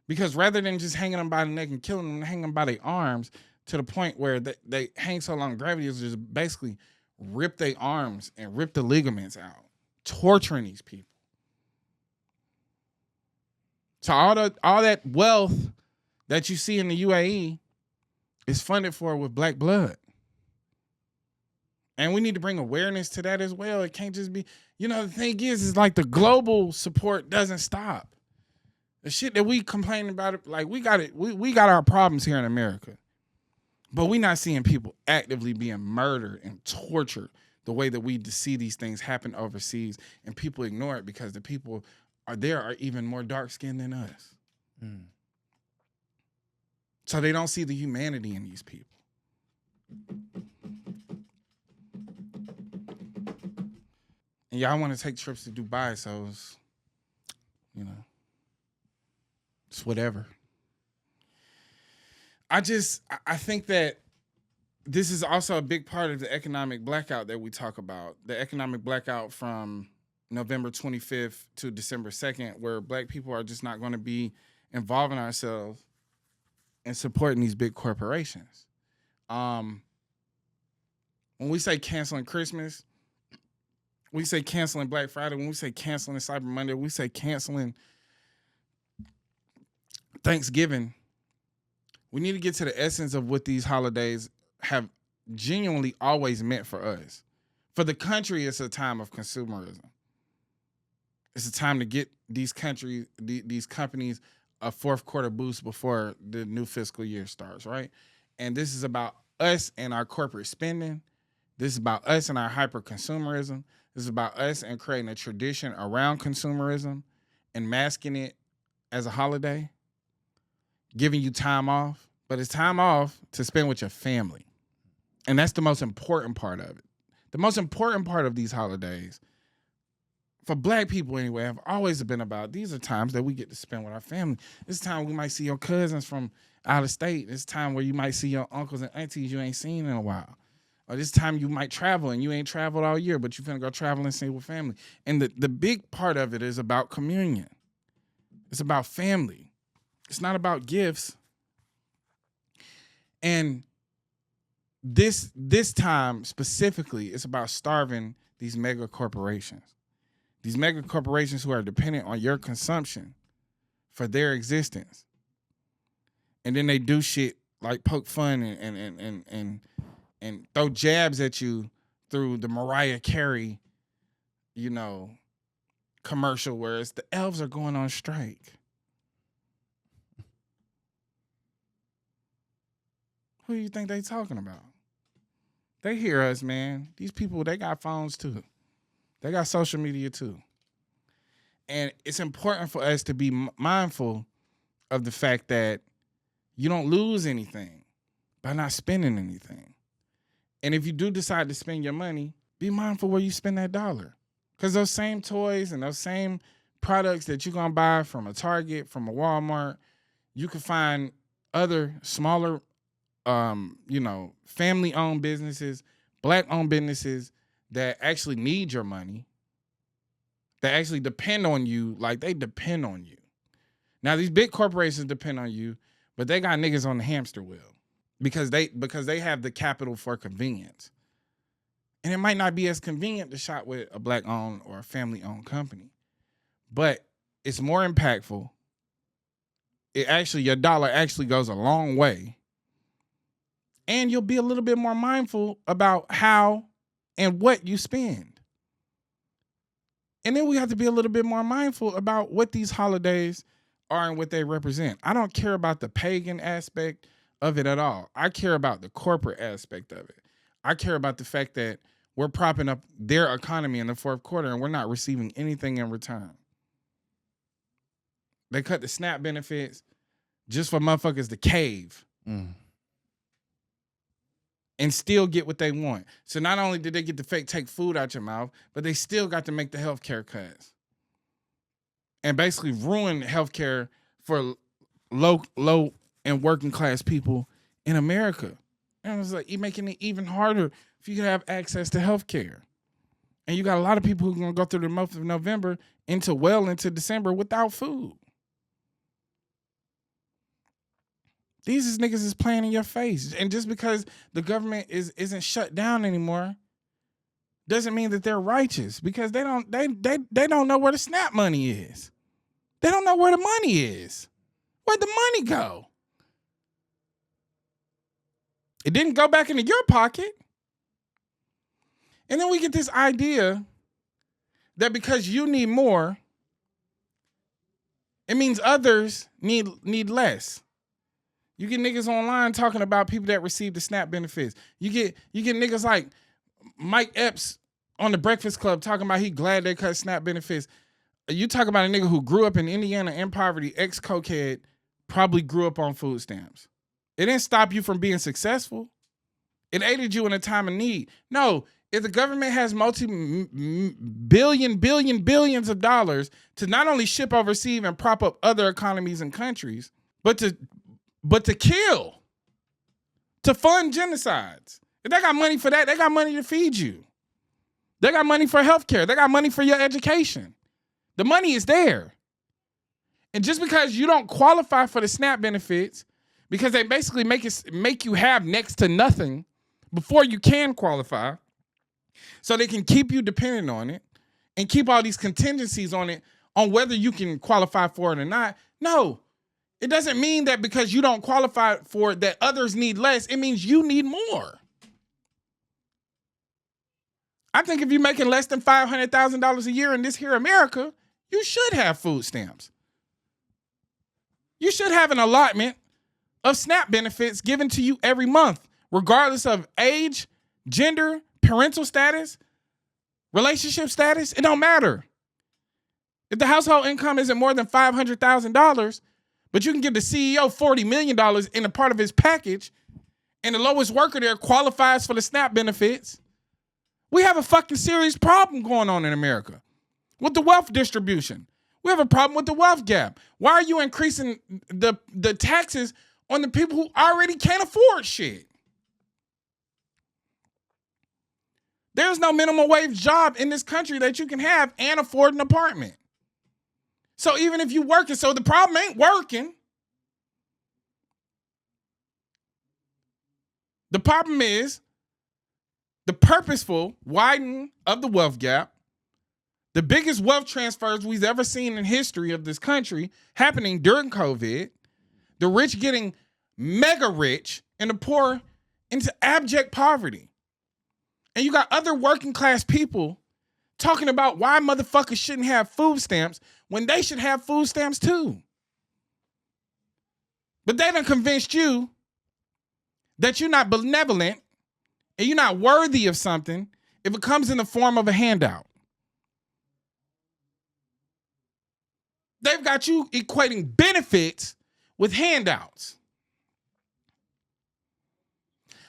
Because rather than just hanging them by the neck and killing them, hanging them by their arms to the point where they hang so long, gravity is just basically rip their arms and rip the ligaments out, torturing these people. So all that wealth that you see in the UAE is funded for with black blood. And we need to bring awareness to that as well. It can't just be, the thing is like the global support doesn't stop. The shit that we complain about, like we got it, we got our problems here in America. But we not seeing people actively being murdered and tortured the way that we see these things happen overseas, and people ignore it because the people are even more dark-skinned than us. Mm. So they don't see the humanity in these people. And y'all want to take trips to Dubai, so it's, it's whatever. I think that this is also a big part of the economic blackout that we talk about. The economic blackout from November 25th to December 2nd, where black people are just not going to be involving ourselves and supporting these big corporations. When we say canceling Christmas, we say canceling Black Friday. When we say canceling Cyber Monday, we say canceling Thanksgiving. We need to get to the essence of what these holidays have genuinely always meant for us. For the country, it's a time of consumerism. It's a time to get these companies a fourth quarter boost before the new fiscal year starts, right? And this is about us and our corporate spending. This is about us and our hyper-consumerism. This is about us and creating a tradition around consumerism and masking it as a holiday, giving you time off, but it's time off to spend with your family. And that's the most important part of it. The most important part of these holidays, for black people anyway, have always been about, these are times that we get to spend with our family. This time we might see your cousins from out of state. This time where you might see your uncles and aunties you ain't seen in a while. Or this time you might travel and you ain't traveled all year, but you finna go travel and stay with family. And the big part of it is about communion. It's about family. It's not about gifts. And this time specifically, it's about starving these mega corporations. These mega corporations who are dependent on your consumption for their existence. And then they do shit like poke fun and throw jabs at you through the Mariah Carey, commercial where it's the elves are going on strike. Who do you think they talking about? They hear us, man. These people, they got phones too. They got social media too. And it's important for us to be mindful of the fact that you don't lose anything by not spending anything. And if you do decide to spend your money, be mindful where you spend that dollar. Because those same toys and those same products that you're going to buy from a Target, from a Walmart, you can find other smaller, family-owned businesses, black-owned businesses that actually need your money, that actually depend on you like they depend on you. Now, these big corporations depend on you, but they got niggas on the hamster wheel because they have the capital for convenience. And it might not be as convenient to shop with a black-owned or a family-owned company, but it's more impactful. Your dollar actually goes a long way. And you'll be a little bit more mindful about how and what you spend. And then we have to be a little bit more mindful about what these holidays are and what they represent. I don't care about the pagan aspect of it at all. I care about the corporate aspect of it. I care about the fact that we're propping up their economy in the fourth quarter and we're not receiving anything in return. They cut the SNAP benefits just for motherfuckers to cave. And still get what they want. So not only did they get to take food out your mouth, but they still got to make the healthcare cuts. And basically ruin healthcare for low and working class people in America. And it's like, you're making it even harder for you to have access to healthcare. And you got a lot of people who are going to go through the month of November into December without food. These niggas is playing in your face. And just because the government isn't shut down anymore doesn't mean that they're righteous, because they don't know where the SNAP money is. They don't know where the money is. Where'd the money go? It didn't go back into your pocket. And then we get this idea that because you need more, it means others need less. You get niggas online talking about people that receive the SNAP benefits. You get niggas like Mike Epps on the Breakfast Club talking about he glad they cut SNAP benefits. You talk about a nigga who grew up in Indiana in poverty, ex-cokehead, probably grew up on food stamps. It didn't stop you from being successful. It aided you in a time of need. No, if the government has billions of dollars to not only ship overseas and prop up other economies and countries, but to kill, to fund genocides. If they got money for that, they got money to feed you. They got money for healthcare. They got money for your education. The money is there. And just because you don't qualify for the SNAP benefits, because they basically make you have next to nothing before you can qualify, so they can keep you dependent on it and keep all these contingencies on it, on whether you can qualify for it or not. No, it doesn't mean that because you don't qualify for it that others need less. It means you need more. I think if you're making less than $500,000 a year in this here America, you should have food stamps. You should have an allotment of SNAP benefits given to you every month, regardless of age, gender, parental status, relationship status. It don't matter. If the household income isn't more than $500,000, but you can give the CEO $40 million in a part of his package, and the lowest worker there qualifies for the SNAP benefits, we have a fucking serious problem going on in America with the wealth distribution. We have a problem with the wealth gap. Why are you increasing the taxes on the people who already can't afford shit? There's no minimum wage job in this country that you can have and afford an apartment. So even if you working, so the problem ain't working. The problem is the purposeful widening of the wealth gap, the biggest wealth transfers we've ever seen in history of this country happening during COVID, the rich getting mega rich and the poor into abject poverty. And you got other working class people talking about why motherfuckers shouldn't have food stamps when they should have food stamps too. But they done convinced you that you're not benevolent and you're not worthy of something if it comes in the form of a handout. They've got you equating benefits with handouts.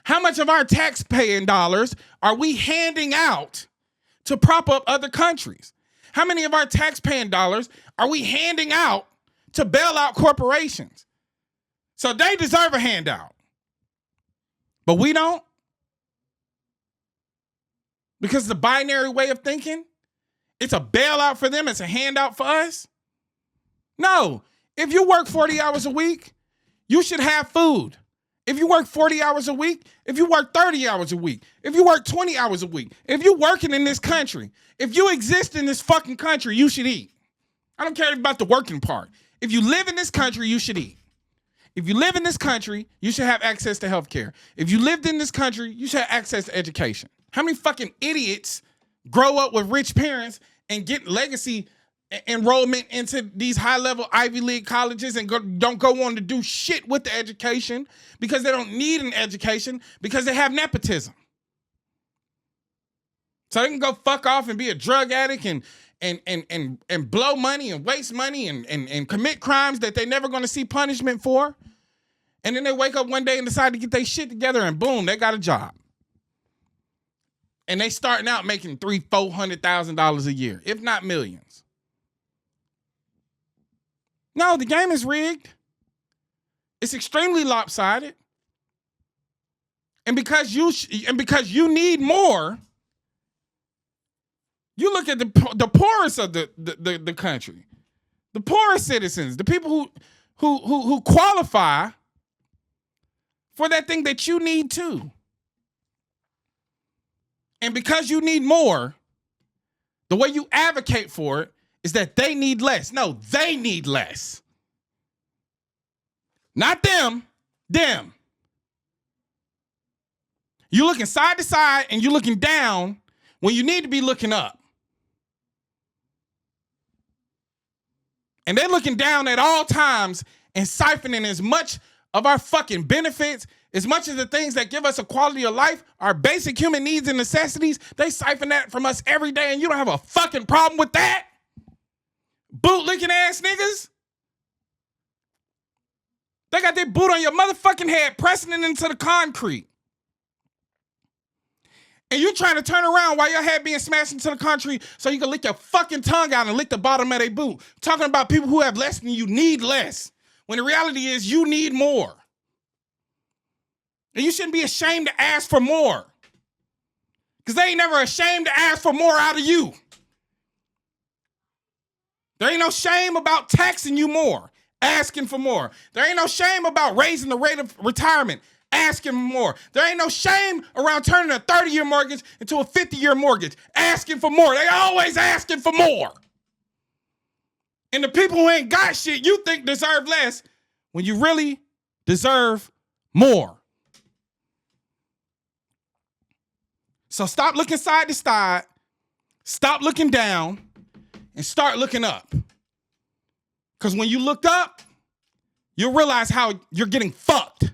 How much of our tax-paying dollars are we handing out to prop up other countries? How many of our tax-paying dollars are we handing out to bail out corporations? So they deserve a handout. But we don't? Because the binary way of thinking, it's a bailout for them, it's a handout for us? No. If you work 40 hours a week, you should have food. If you work 40 hours a week, if you work 30 hours a week, if you work 20 hours a week, if you're working in this country, if you exist in this fucking country, you should eat. I don't care about the working part. If you live in this country, you should eat. If you live in this country, you should have access to healthcare. If you lived in this country, you should have access to education. How many fucking idiots grow up with rich parents and get legacy enrollment into these high-level Ivy League colleges and don't go on to do shit with the education because they don't need an education because they have nepotism? So they can go fuck off and be a drug addict and blow money and waste money and commit crimes that they're never going to see punishment for. And then they wake up one day and decide to get their shit together and boom, they got a job. And they starting out making $300,000-$400,000 a year, if not millions. No, the game is rigged. It's extremely lopsided. And because you need more, you look at the poorest of the country, the poorest citizens, the people who qualify for that thing that you need too. And because you need more, the way you advocate for it is that they need less. No, they need less. Not them, them. You looking side to side and you looking down when you need to be looking up. And they're looking down at all times and siphoning as much of our fucking benefits, as much as the things that give us a quality of life, our basic human needs and necessities, they siphon that from us every day, and you don't have a fucking problem with that? Bootlicking ass niggas? They got their boot on your motherfucking head, pressing it into the concrete. And you trying to turn around while your head being smashed into the concrete so you can lick your fucking tongue out and lick the bottom of their boot. Talking about people who have less than you need less. When the reality is you need more. And you shouldn't be ashamed to ask for more. Because they ain't never ashamed to ask for more out of you. There ain't no shame about taxing you more, asking for more. There ain't no shame about raising the rate of retirement, asking for more. There ain't no shame around turning a 30-year mortgage into a 50-year mortgage, asking for more. They always asking for more. And the people who ain't got shit you think deserve less when you really deserve more. So stop looking side to side, stop looking down, and start looking up. Because when you look up, you'll realize how you're getting fucked.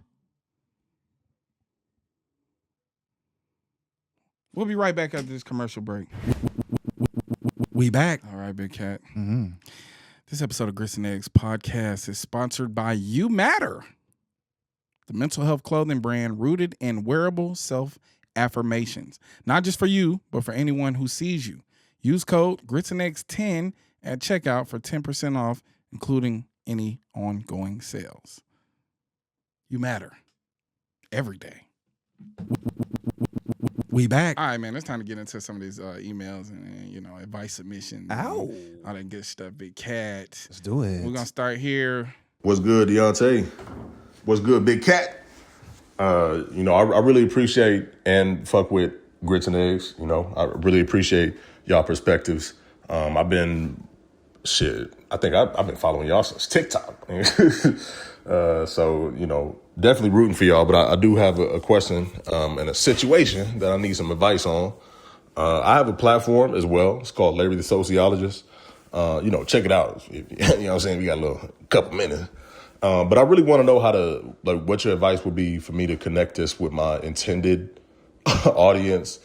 We'll be right back after this commercial break. We back. All right, Big Cat. Mm-hmm. This episode of Grits and Eggs podcast is sponsored by You Matter, the mental health clothing brand rooted in wearable self-affirmations. Not just for you, but for anyone who sees you. Use code GritsandEggs10 at checkout for 10% off, including any ongoing sales. You matter. Every day. We back. All right, man, it's time to get into some of these emails and, advice submissions. Ow. All that good stuff, Big Cat. Let's do it. We're going to start here. What's good, Deontay? What's good, Big Cat? I really appreciate and fuck with Grits and Eggs. I really appreciate y'all perspectives. I've been following y'all since TikTok. So, definitely rooting for y'all. But I do have a question and a situation that I need some advice on. I have a platform as well. It's called Larry the Sociologist. Check it out. You know what I'm saying? We got a couple minutes. But I really want to know how to, what your advice would be for me to connect this with my intended audience.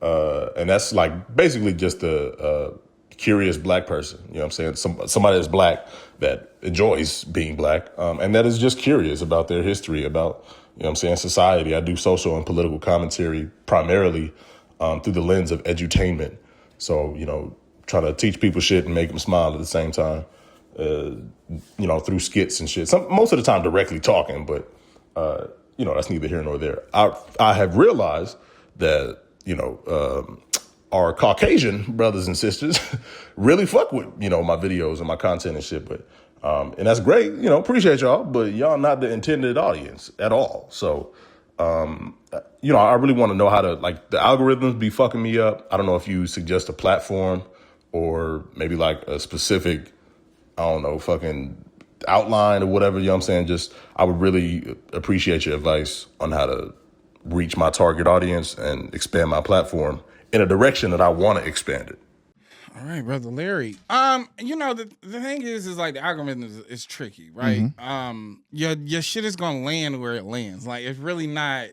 And that's basically just a curious black person. You know what I'm saying? Somebody that's black that enjoys being black and that is just curious about their history, about, society. I do social and political commentary primarily through the lens of edutainment. So, trying to teach people shit and make them smile at the same time. Through skits and shit. Most of the time directly talking, but, that's neither here nor there. I have realized that, our Caucasian brothers and sisters really fuck with, my videos and my content and shit. But, and that's great, appreciate y'all, but y'all not the intended audience at all. So, I really want to know how to, the algorithms be fucking me up. I don't know if you suggest a platform or maybe a specific, fucking outline or whatever, you know what I'm saying? Just, I would really appreciate your advice on how to reach my target audience and expand my platform in a direction that I want to expand it. All right, Brother Larry. The thing is the algorithm is tricky, right? Mm-hmm. Your shit is going to land where it lands. It's really not,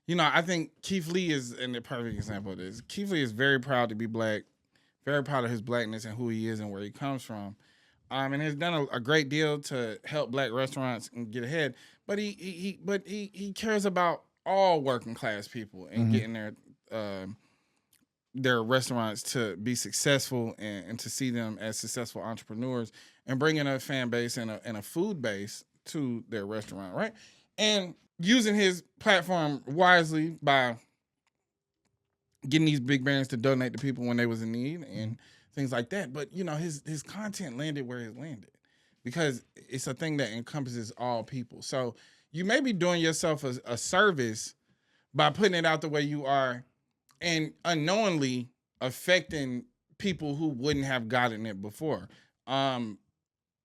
I think Keith Lee is the perfect example of this. Keith Lee is very proud to be black, very proud of his blackness and who he is and where he comes from. And has done a great deal to help black restaurants and get ahead. But he cares about all working class people and getting their restaurants to be successful and to see them as successful entrepreneurs and bringing a fan base and a food base to their restaurant, right? And using his platform wisely by getting these big brands to donate to people when they was in need and things like that. But, his content landed where it landed because it's a thing that encompasses all people. So you may be doing yourself a service by putting it out the way you are and unknowingly affecting people who wouldn't have gotten it before.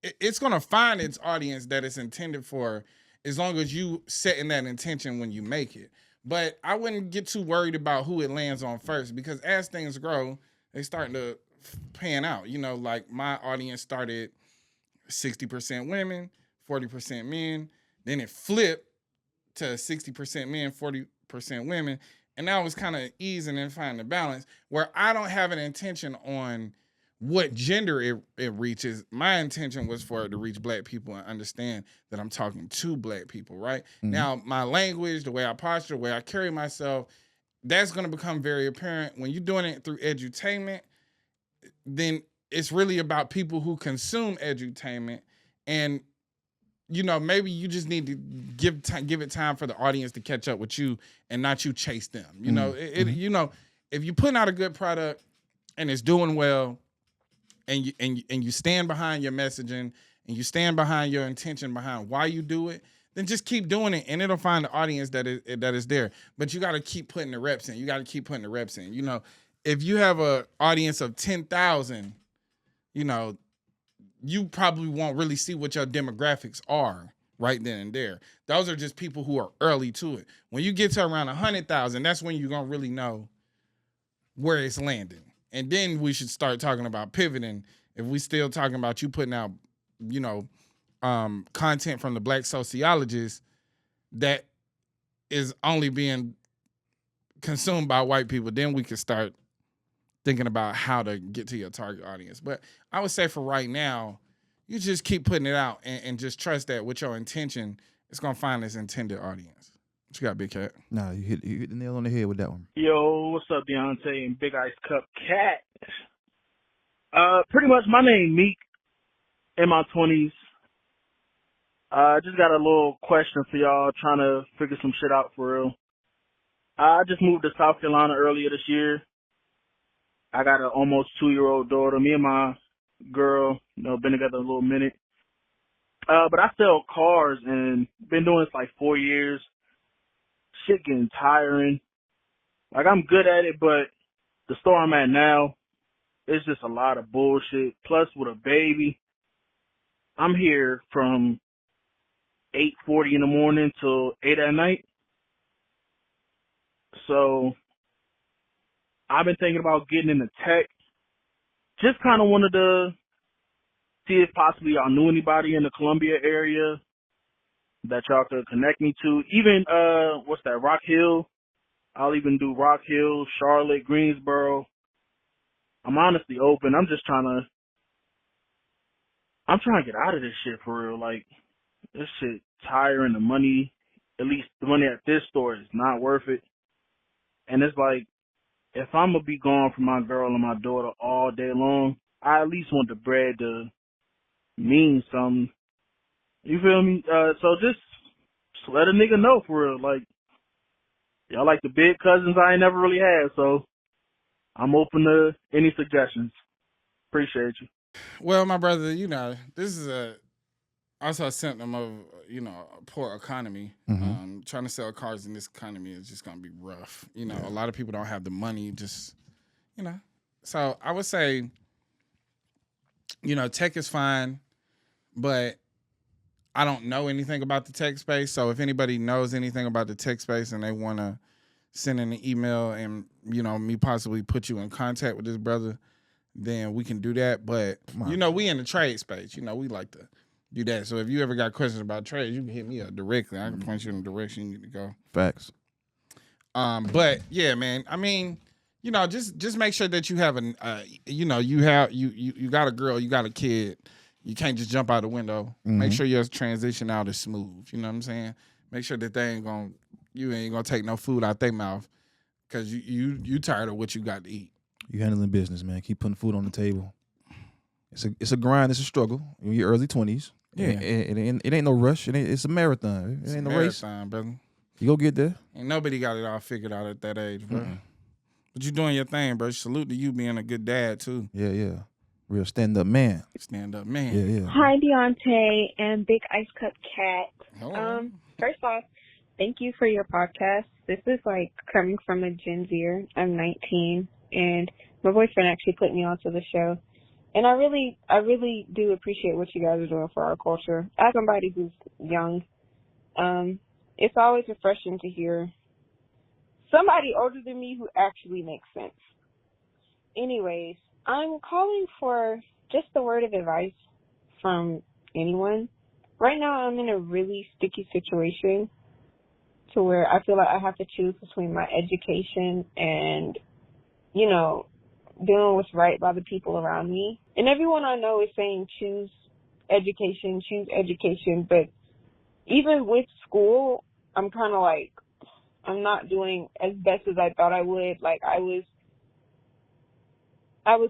It's going to find its audience that it's intended for as long as you set in that intention when you make it. But I wouldn't get too worried about who it lands on first, because as things grow, they starting to pan out. You know, like my audience started 60% women, 40% men. Then it flipped to 60% men, 40% women. And now it's kind of easing and finding the balance where I don't have an intention on what gender it reaches. My intention was for it to reach black people and understand that I'm talking to black people, right? Mm-hmm. Now, my language, the way I posture, the way I carry myself, that's going to become very apparent. When you're doing it through edutainment, then it's really about people who consume edutainment. And, you know, maybe you just need to give it time for the audience to catch up with you and not you chase them. You know, you know, if you're putting out a good product and it's doing well, and you stand behind your messaging and you stand behind your intention behind why you do it, then just keep doing it and it'll find the audience that is there. But you got to keep putting the reps in. You got to keep putting the reps in. You know, if you have an audience of 10,000, you know, you probably won't really see what your demographics are right then and there. Those are just people who are early to it. When you get to around 100,000, that's when you're going to really know where it's landing. And then we should start talking about pivoting. If we still talking about you putting out, you know, content from the black sociologists that is only being consumed by white people, then we can start thinking about how to get to your target audience. But I would say for right now, you just keep putting it out and just trust that with your intention, it's going to find its intended audience. What you got, Big Cat? Nah, you hit the nail on the head with that one. Yo, what's up, Deontay and Big Ice Cup Cat? Pretty much my name, Meek, in my 20s. Just got a little question for y'all, trying to figure some shit out for real. I just moved to South Carolina earlier this year. I got an almost 2-year-old daughter. Me and my girl, you know, been together a little minute. But I sell cars and been doing this like 4 years. Shit getting tiring. Like, I'm good at it, but the store I'm at now, it's just a lot of bullshit. Plus, with a baby, I'm here from 8:40 in the morning till 8 at night. So I've been thinking about getting into tech. Just kind of wanted to see if possibly y'all knew anybody in the Columbia area that y'all could connect me to. Even, what's that, Rock Hill? I'll even do Rock Hill, Charlotte, Greensboro. I'm honestly open. I'm trying to get out of this shit for real. Like, this shit tiring. The money, at least the money at this store, is not worth it. And it's like, if I'm going to be gone from my girl and my daughter all day long, I at least want the bread to mean something. You feel me? So just let a nigga know for real. Like, y'all like the big cousins I ain't never really had, so I'm open to any suggestions. Appreciate you. Well, my brother, you know, this is also a symptom of, you know, a poor economy. Mm-hmm. Trying to sell cars in this economy is just going to be rough. You know, a lot of people don't have the money, just, you know. So I would say, you know, tech is fine, but I don't know anything about the tech space. So if anybody knows anything about the tech space and they want to send in an email and, you know, me possibly put you in contact with this brother, then we can do that. But, you know, we in the trade space. You know, we like to do that. So if you ever got questions about trade, you can hit me up directly. I can point you in the direction you need to go. Facts. But yeah, man. I mean, you know, just make sure that you have you know, you got a girl, you got a kid. You can't just jump out the window. Mm-hmm. Make sure your transition out is smooth. You know what I'm saying? Make sure that you ain't gonna take no food out their mouth because you tired of what you got to eat. You handling business, man. Keep putting food on the table. It's a grind. It's a struggle in your early 20s. Yeah, it ain't no rush. It's a marathon. It ain't no race, brother. You go get there. Ain't nobody got it all figured out at that age, bro. Mm-hmm. But you doing your thing, bro. Salute to you being a good dad too. Yeah. Real stand-up man. Stand-up man. Yeah. Hi, Deontay and Big Ice Cup Cat. Hello. First off, thank you for your podcast. This is like coming from a Gen Zer. I'm 19, and my boyfriend actually put me onto the show. And I really do appreciate what you guys are doing for our culture. As somebody who's young, it's always refreshing to hear somebody older than me who actually makes sense. Anyways, I'm calling for just a word of advice from anyone. Right now, I'm in a really sticky situation to where I feel like I have to choose between my education and, you know, doing what's right by the people around me. And everyone I know is saying choose education. But even with school, I'm kind of like, I'm not doing as best as I thought I would. Like, I was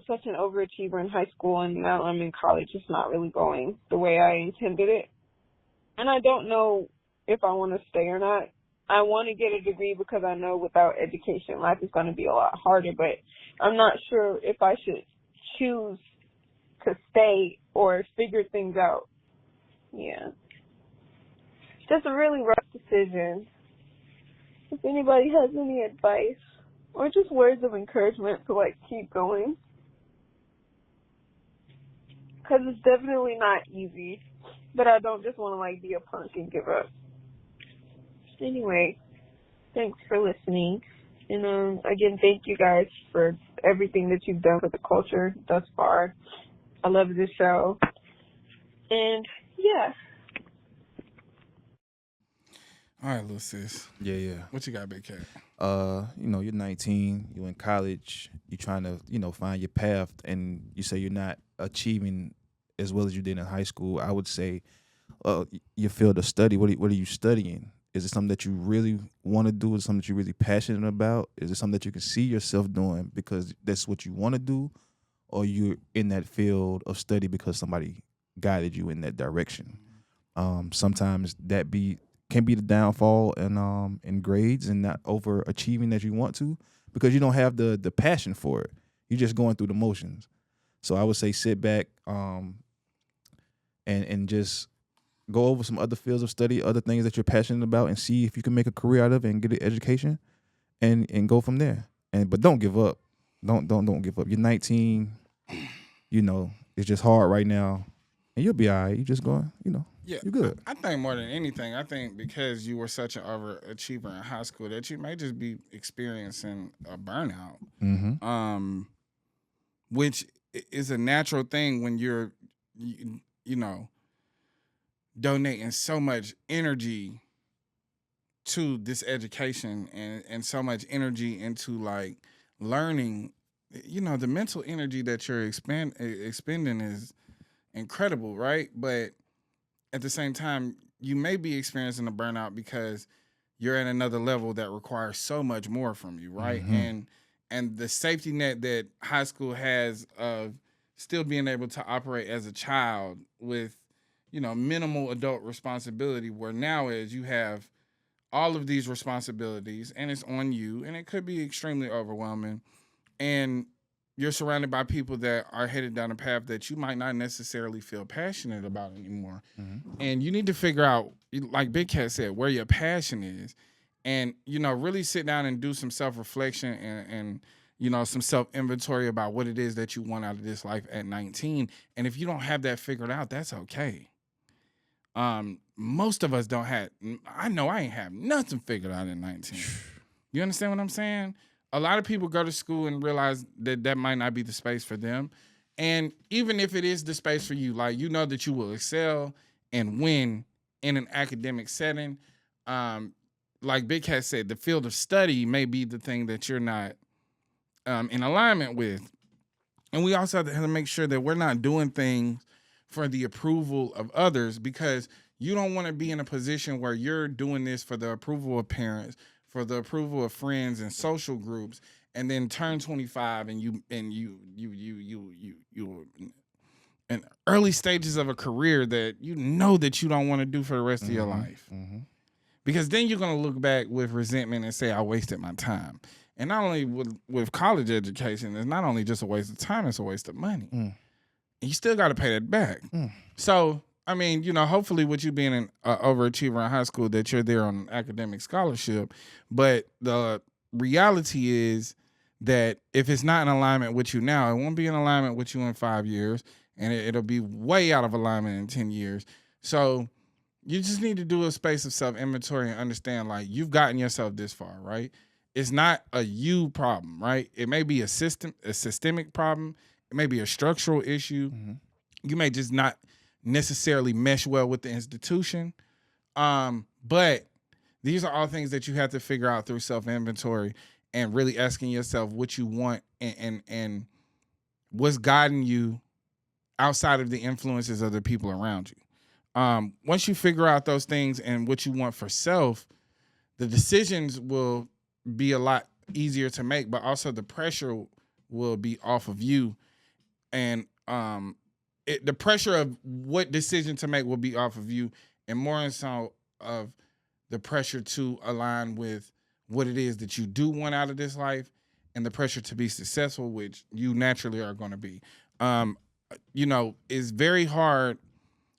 such an overachiever in high school, and now I'm in college. It's not really going the way I intended it. And I don't know if I want to stay or not. I want to get a degree because I know without education, life is going to be a lot harder. But I'm not sure if I should choose to stay or figure things out. Yeah. It's just a really rough decision. If anybody has any advice or just words of encouragement to, like, keep going. Because it's definitely not easy. But I don't just want to, like, be a punk and give up. Anyway, thanks for listening. And, again, thank you guys for everything that you've done for the culture thus far. I love this show. And, yeah. All right, little sis. Yeah. What you got, Big Cat? You're 19, you're in college, you're trying to, find your path, and you say you're not achieving as well as you did in high school. I would say your field of study, what are you studying? Is it something that you really want to do? Is it something that you're really passionate about? Is it something that you can see yourself doing because that's what you want to do? Or you're in that field of study because somebody guided you in that direction? Sometimes that can be the downfall in grades and not overachieving as you want to because you don't have the passion for it. You're just going through the motions. So I would say sit back and just go over some other fields of study, other things that you're passionate about, and see if you can make a career out of it and get an education and go from there. But don't give up. Don't give up. You're 19, it's just hard right now. And you'll be all right. You just going, Yeah, you're good. I think more than anything, I think because you were such an overachiever in high school that you may just be experiencing a burnout, which is a natural thing when you're, donating so much energy to this education and so much energy into like learning. The mental energy that you're expending is incredible, right? But at the same time, you may be experiencing a burnout because you're at another level that requires so much more from you, right? And the safety net that high school has of still being able to operate as a child with, minimal adult responsibility, where now is you have all of these responsibilities and it's on you, and it could be extremely overwhelming. And you're surrounded by people that are headed down a path that you might not necessarily feel passionate about anymore. And you need to figure out, like Big Cat said, where your passion is. And, really sit down and do some self-reflection and some self-inventory about what it is that you want out of this life at 19. And if you don't have that figured out, that's okay. Most of us don't have, I know I ain't have nothing figured out at 19. You understand what I'm saying? A lot of people go to school and realize that might not be the space for them. And even if it is the space for you, like, that you will excel and win in an academic setting. Like Big Cat said, the field of study may be the thing that you're not in alignment with. And we also have to make sure that we're not doing things for the approval of others, because you don't want to be in a position where you're doing this for the approval of parents, for the approval of friends and social groups, and then turn 25 and you in early stages of a career that that you don't want to do for the rest of your life. Because then you're going to look back with resentment and say, I wasted my time. And not only with college education, it's not only just a waste of time, it's a waste of money. You still got to pay that back. So, I mean, hopefully with you being an overachiever in high school, that you're there on an academic scholarship. But the reality is that if it's not in alignment with you now, it won't be in alignment with you in 5 years, and it'll be way out of alignment in 10 years. So you just need to do a space of self-inventory and understand, like, you've gotten yourself this far, right? it's not a you problem, right? It may be a systemic problem. It may be a structural issue. Mm-hmm. You may just not necessarily mesh well with the institution. But these are all things that you have to figure out through self-inventory and really asking yourself what you want and what's guiding you outside of the influences of the people around you. Once you figure out those things and what you want for self, the decisions will be a lot easier to make, but also the pressure will be off of you. And the pressure of what decision to make will be off of you, and more so of the pressure to align with what it is that you do want out of this life and the pressure to be successful, which you naturally are going to be. It's very hard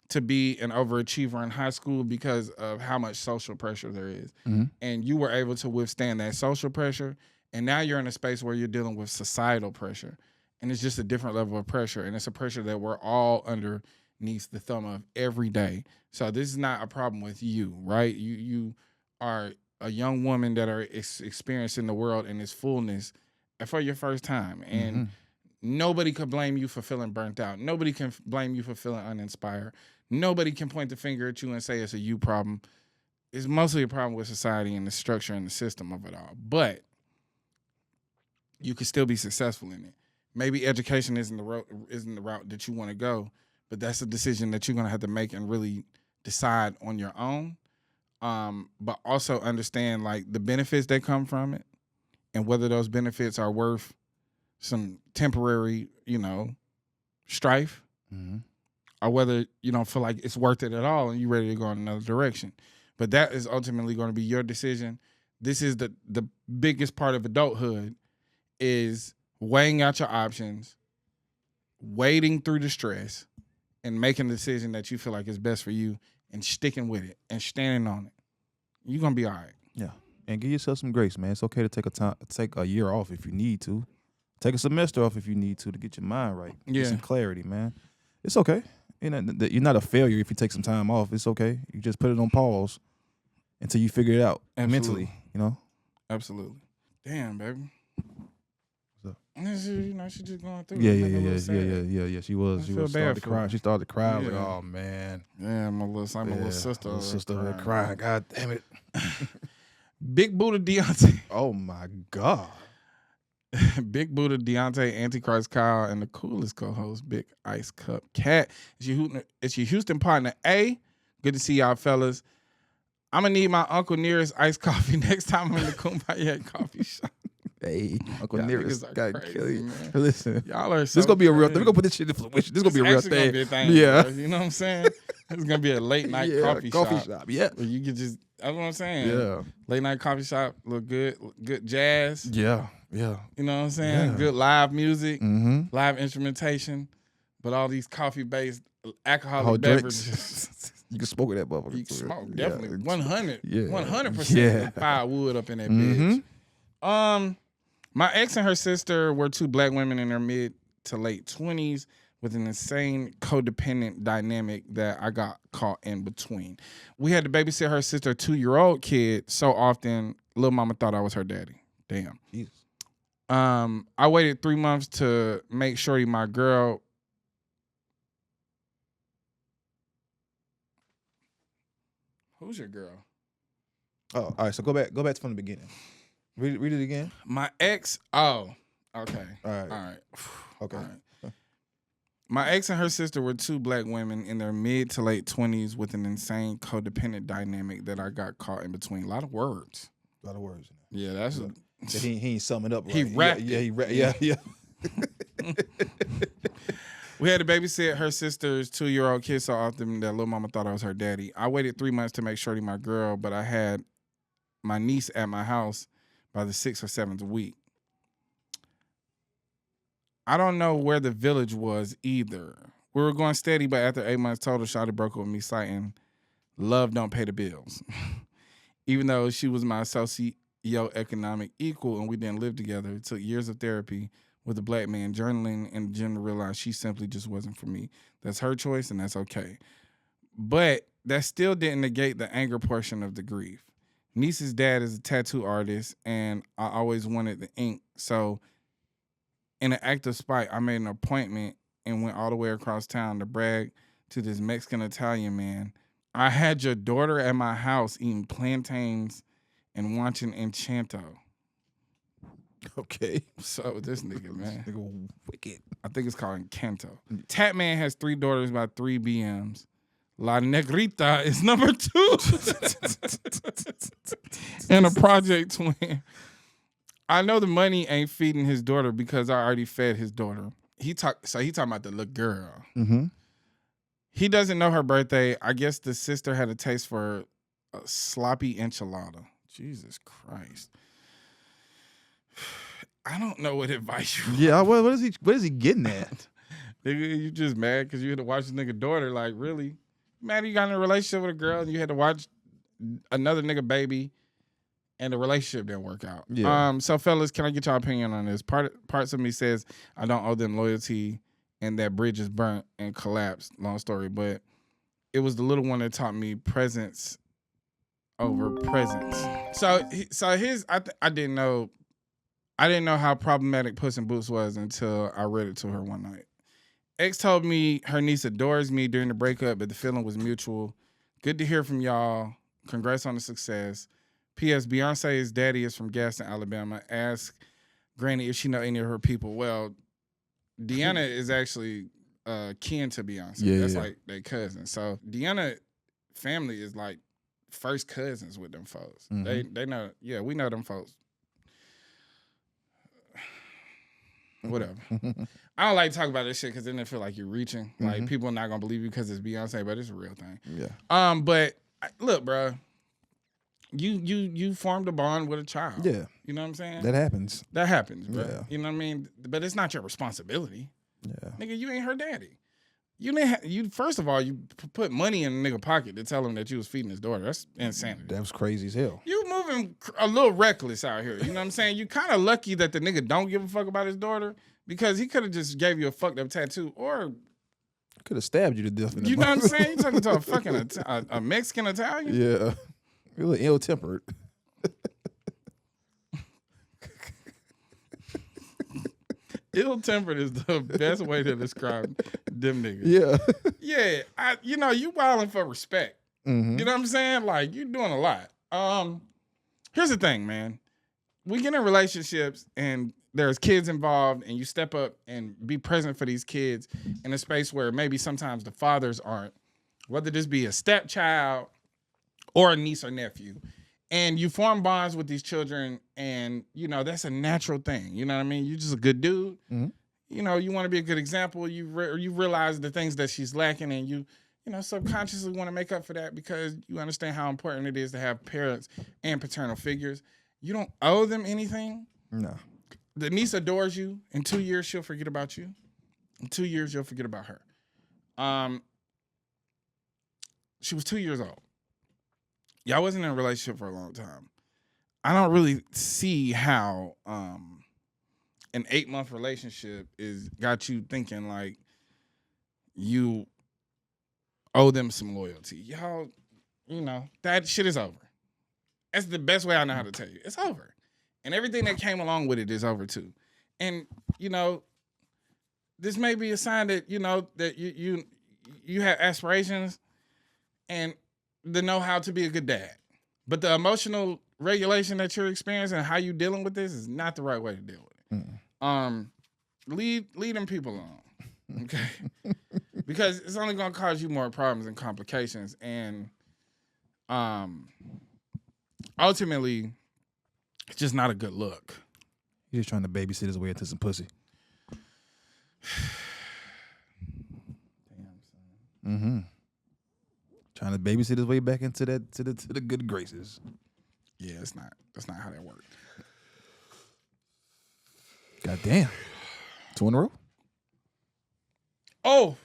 to be an overachiever in high school because of how much social pressure there is. Mm-hmm. And you were able to withstand that social pressure, and now you're in a space where you're dealing with societal pressure. And it's just a different level of pressure, and it's a pressure that we're all underneath the thumb of every day. So this is not a problem with you, right? You are a young woman that are experiencing the world in its fullness for your first time. And nobody could blame you for feeling burnt out. Nobody can blame you for feeling uninspired. Nobody can point the finger at you and say it's a you problem. It's mostly a problem with society and the structure and the system of it all. But you can still be successful in it. Maybe education isn't the route that you want to go, but that's a decision that you're going to have to make and really decide on your own. But also understand like the benefits that come from it and whether those benefits are worth some temporary, strife, or whether you don't feel like it's worth it at all and you're ready to go in another direction. But that is ultimately going to be your decision. This is the biggest part of adulthood is weighing out your options, wading through the stress, and making a decision that you feel like is best for you and sticking with it and standing on it. You're going to be all right. Yeah. And give yourself some grace, man. It's okay to take a year off if you need to. Take a semester off if you need to get your mind right. Get some clarity, man. It's okay. You're not a failure if you take some time off. It's okay. You just put it on pause until you figure it out mentally, Absolutely. Damn, baby. What's up? She just going through. Yeah. She was. She started to cry. She started to cry. I was like, oh man. Yeah, my little sister. My sister was crying. God damn it. Big Buddha Deontay. Oh my God. Big Buddha Deontay, Antichrist Kyle, and the coolest co-host, Big Ice Cup Cat. It's your Houston partner, A. Good to see y'all, fellas. I'm going to need my Uncle Nearest iced coffee next time I'm in the Kumbaya coffee shop. Hey, Uncle Nearest got to kill you. Man. Listen, y'all are so this is going to be a real thing. We're going to put this shit in fruition. This is going to be a real thing. Be a thing. Yeah. Bro. You know what I'm saying? It's going to be a late night coffee shop. Yeah. Where you can just, that's what I'm saying. Yeah. Late night coffee shop, look good jazz. Yeah. You know what I'm saying? Yeah. Good live music, live instrumentation, but all these coffee-based alcoholic beverages. You can smoke with that motherfucker. You can smoke, definitely. 100. Yeah. 100% firewood up in that bitch. My ex and her sister were two black women in their mid to late 20s with an insane codependent dynamic that I got caught in between. We had to babysit her sister 2-year-old kid so often, little mama thought I was her daddy. Damn. Jesus. I waited 3 months to make Shorty my girl. Who's your girl? Oh, all right. So go back from the beginning. Read it again. My ex. Oh, okay. All right. Okay. All right. My ex and her sister were two black women in their mid to late 20s with an insane codependent dynamic that I got caught in between. A lot of words. Yeah, that's. He ain't summing up right. He rapped. Yeah. We had to babysit her sister's 2-year-old kid so often that little mama thought I was her daddy. I waited 3 months to make Shorty my girl, but I had my niece at my house by the 6th or 7th week. I don't know where the village was either. We were going steady, but after 8 months total, Shawty broke up with me citing love don't pay the bills. Even though she was my socio-economic equal and we didn't live together, it took years of therapy with a black man, journaling, and Jen to realize she simply just wasn't for me. That's her choice, and that's okay. But that still didn't negate the anger portion of the grief. Niece's dad is a tattoo artist, and I always wanted the ink. So, in an act of spite, I made an appointment and went all the way across town to brag to this Mexican-Italian man. I had your daughter at my house eating plantains and watching Enchanto. Okay. So this nigga, man. This nigga wicked. I think it's called Encanto. Tat Man has 3 daughters by 3 BMs. La Negrita is number 2. And a project twin. I know the money ain't feeding his daughter because I already fed his daughter. He talking about the little girl. Mm-hmm. He doesn't know her birthday. I guess the sister had a taste for a sloppy enchilada. Jesus Christ. I don't know what advice you want. Yeah, what is he getting at? Nigga, you just mad because you had to watch this nigga daughter. Like, really? Mad you got in a relationship with a girl and you had to watch another nigga baby and the relationship didn't work out. Yeah. So fellas, can I get your opinion on this? Parts of me says I don't owe them loyalty and that bridge is burnt and collapsed. Long story, but it was the little one that taught me presence over presence. So his I didn't know how problematic Puss in Boots was until I read it to her one night. X told me her niece adores me during the breakup, but the feeling was mutual. Good to hear from y'all. Congrats on the success. P.S. Beyonce's daddy is from Gaston, Alabama. Ask Granny if she know any of her people. Well, Deanna is actually kin to Beyonce. Yeah, That's yeah. like their cousin. So Deanna family is like first cousins with them folks. Mhm. They know. Yeah, we know them folks. Whatever. I don't like to talk about this shit because then it feel like you're reaching. Like people are not gonna believe you because it's Beyonce, but it's a real thing. Yeah. But look, bro, you formed a bond with a child. Yeah. You know what I'm saying? That happens. That happens, bro. Yeah. You know what I mean? But it's not your responsibility, Yeah. nigga. You ain't her daddy. You didn't. You first of all, you put money in a nigga pocket to tell him that you was feeding his daughter. That's insanity. That was crazy as hell. You moving a little reckless out here. You know what I'm saying? You kind of lucky that the nigga don't give a fuck about his daughter because he could have just gave you a fucked up tattoo or, Could have stabbed you to death. In you the know what I'm mouth. saying? You talking to a fucking a Mexican Italian? Yeah. You're a little ill-tempered. Ill-tempered is the best way to describe them niggas. Yeah. Yeah, you wilding for respect. Mm-hmm. You know what I'm saying? Like, you doing a lot. Here's the thing, man. We get in relationships and there's kids involved and you step up and be present for these kids in a space where maybe sometimes the fathers aren't, whether this be a stepchild or a niece or nephew. And you form bonds with these children and, that's a natural thing. You know what I mean? You're just a good dude. Mm-hmm. You want to be a good example. You realize the things that she's lacking and you subconsciously want to make up for that because you understand how important it is to have parents and paternal figures. You don't owe them anything. No. The niece adores you. In 2 years, she'll forget about you. In 2 years, you'll forget about her. She was 2 years old. Y'all wasn't in a relationship for a long time. I don't really see how an 8-month relationship got you thinking like you owe them some loyalty. Y'all, that shit is over. That's the best way I know how to tell you. It's over. And everything that came along with it is over too. And, this may be a sign that, that you have aspirations and the know-how to be a good dad. But the emotional regulation that you're experiencing and how you dealing with this is not the right way to deal with it. Leave them people alone. Okay? Because it's only gonna cause you more problems and complications. And ultimately, it's just not a good look. He's just trying to babysit his way into some pussy. Mm-hmm. Trying to babysit his way back into that to the good graces. Yeah, that's not how that works. God damn. 2 in a row? Oh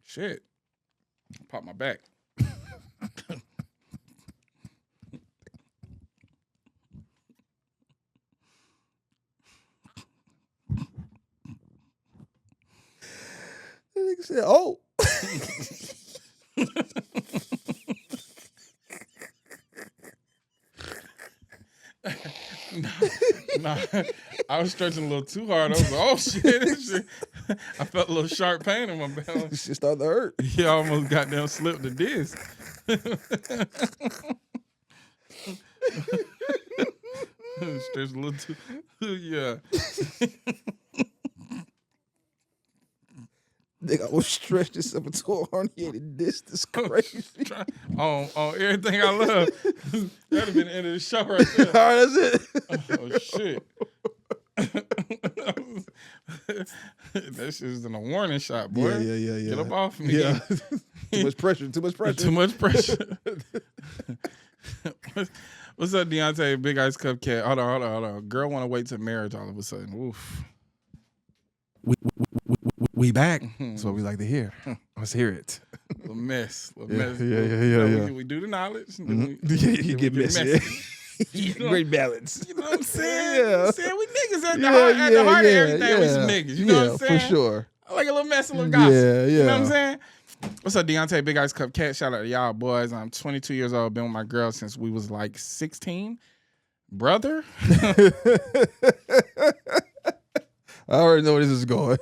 shit. Pop my back. Nigga said, oh. Nah, I was stretching a little too hard. I was like, oh shit, this shit. I felt a little sharp pain in my belly. Shit started to hurt. Yeah, I almost got down, slipped the disc. Stretched a little too, yeah. Nigga, I was stretched this up into a herniated disc. This crazy. on everything I love. That'd have been the end of the show right there. All right, that's it. Oh shit. That shit's in a warning shot, boy. Yeah. Get up off me. Yeah. Too much pressure. Too much pressure. What's up, Deontay? Big Ice Cupcake. Hold on. Girl want to wait till marriage all of a sudden. Oof. We back. That's what we like to hear. Let's hear it. A mess. Yeah. We do the knowledge. You get messy. Great balance. You know what I'm saying? Yeah. You know what I'm saying? We niggas at the heart of everything. We some niggas. You know what I'm saying? For sure. I like a little mess, a little gossip. Yeah. You know what I'm saying? What's up, Deontay? Big Ice Cupcake. Shout out to y'all boys. I'm 22 years old. Been with my girl since we was like 16. Brother? I already know where this is going.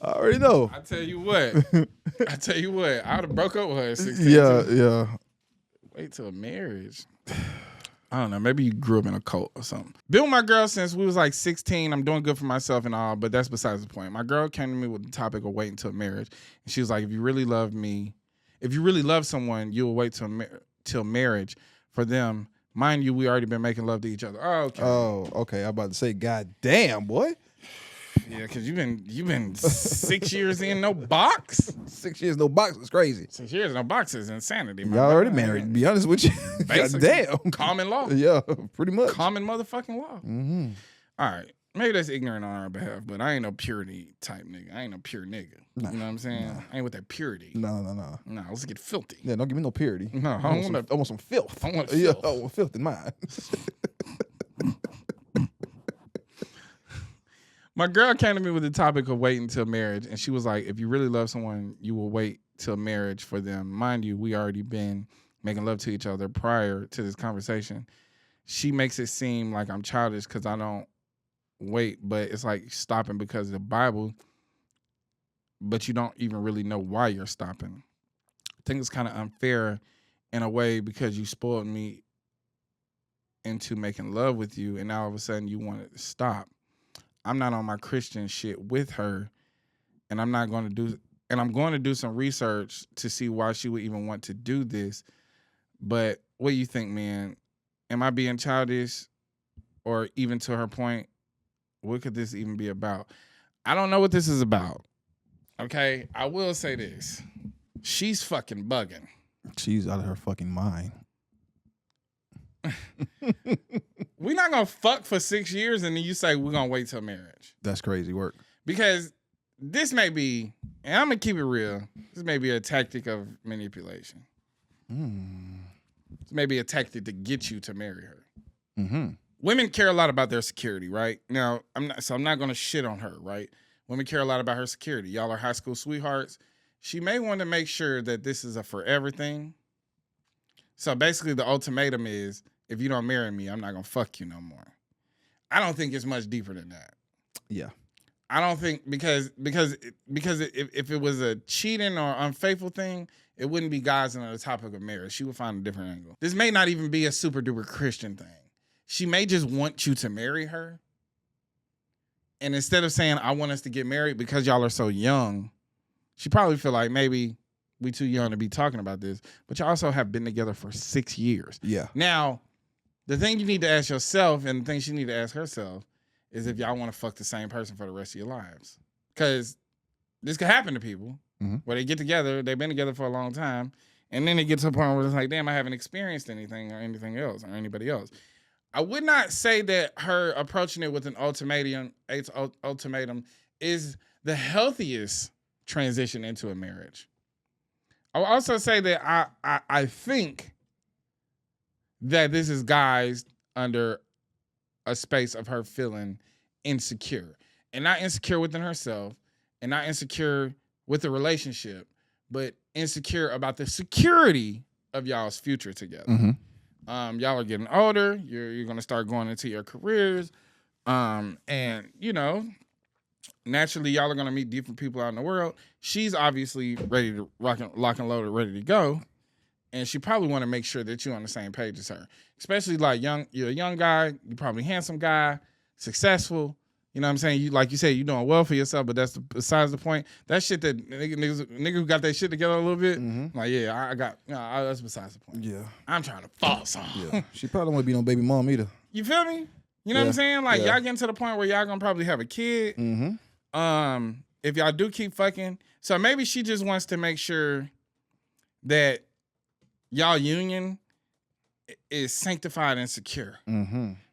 I already know. I tell you what. I would have broke up with her at 16. Yeah. Wait till marriage. I don't know. Maybe you grew up in a cult or something. Been with my girl since we was like 16. I'm doing good for myself and all, but that's besides the point. My girl came to me with the topic of waiting till marriage. And she was like, if you really love someone, you'll wait till marriage for them. Mind you, we already been making love to each other. Oh, okay. I'm about to say, God damn, boy. Yeah, because you've been 6 years in no box. 6 years no box is crazy. 6 years no box is insanity. Man. Y'all already married, to be honest with you. God damn. Common law. Yeah, pretty much. Common motherfucking law. Mm-hmm. All right. Maybe that's ignorant on our behalf, but I ain't no purity type nigga. I ain't no pure nigga. Nah, you know what I'm saying? I ain't with that purity. No. No, let's get filthy. Yeah, don't give me no purity. No, I want some filth. I want filth. Yeah, I want filth in mine. My girl came to me with the topic of waiting till marriage, and she was like, if you really love someone, you will wait till marriage for them. Mind you, we already been making love to each other prior to this conversation. She makes it seem like I'm childish because I don't wait, but it's like stopping because of the Bible, but you don't even really know why you're stopping. I think it's kind of unfair in a way because you spoiled me into making love with you, and now all of a sudden you want to stop. I'm not on my Christian shit with her, and I'm going to do some research to see why she would even want to do this. But what do you think, man? Am I being childish? Or even to her point, what could this even be about? I don't know what this is about. Okay? I will say this. She's fucking bugging. She's out of her fucking mind. We're not going to fuck for 6 years and then you say we're going to wait till marriage. That's crazy work. Because this may be, and I'm going to keep it real, this may be a tactic of manipulation. This may be a tactic to get you to marry her. Mm-hmm. Women care a lot about their security, right? Now, I'm not going to shit on her, right? Women care a lot about her security. Y'all are high school sweethearts. She may want to make sure that this is a forever thing. So basically the ultimatum is, if you don't marry me, I'm not going to fuck you no more. I don't think it's much deeper than that. Yeah. I don't think because if it was a cheating or unfaithful thing, it wouldn't be guys on the topic of marriage. She would find a different angle. This may not even be a super duper Christian thing. She may just want you to marry her. And instead of saying, I want us to get married because y'all are so young, she probably feel like maybe we too young to be talking about this. But you also have been together for 6 years. Yeah. Now, the thing you need to ask yourself and the thing she need to ask herself is if y'all want to fuck the same person for the rest of your lives. Because this could happen to people where they get together, they've been together for a long time, and then it gets to a point where it's like, damn, I haven't experienced anything or anything else or anybody else. I would not say that her approaching it with an ultimatum is the healthiest transition into a marriage. I will also say that I think that this is guised under a space of her feeling insecure. And not insecure within herself, and not insecure with the relationship, but insecure about the security of y'all's future together. Y'all are getting older. You're going to start going into your careers. And you know, naturally, y'all are gonna meet different people out in the world. She's obviously ready to lock and loaded, ready to go, and she probably want to make sure that you're on the same page as her. Especially like you're a young guy, you're probably a handsome guy, successful. You know what I'm saying? You like you said, you're doing well for yourself, but that's besides the point. That shit that nigga who got that shit together a little bit, like yeah, I got. That's besides the point. Yeah, I'm trying to fall some. yeah. She probably won't be no baby mom either. You feel me? You know what I'm saying? Like y'all getting to the point where y'all gonna probably have a kid. If y'all do keep fucking, so maybe she just wants to make sure that y'all union is sanctified and secure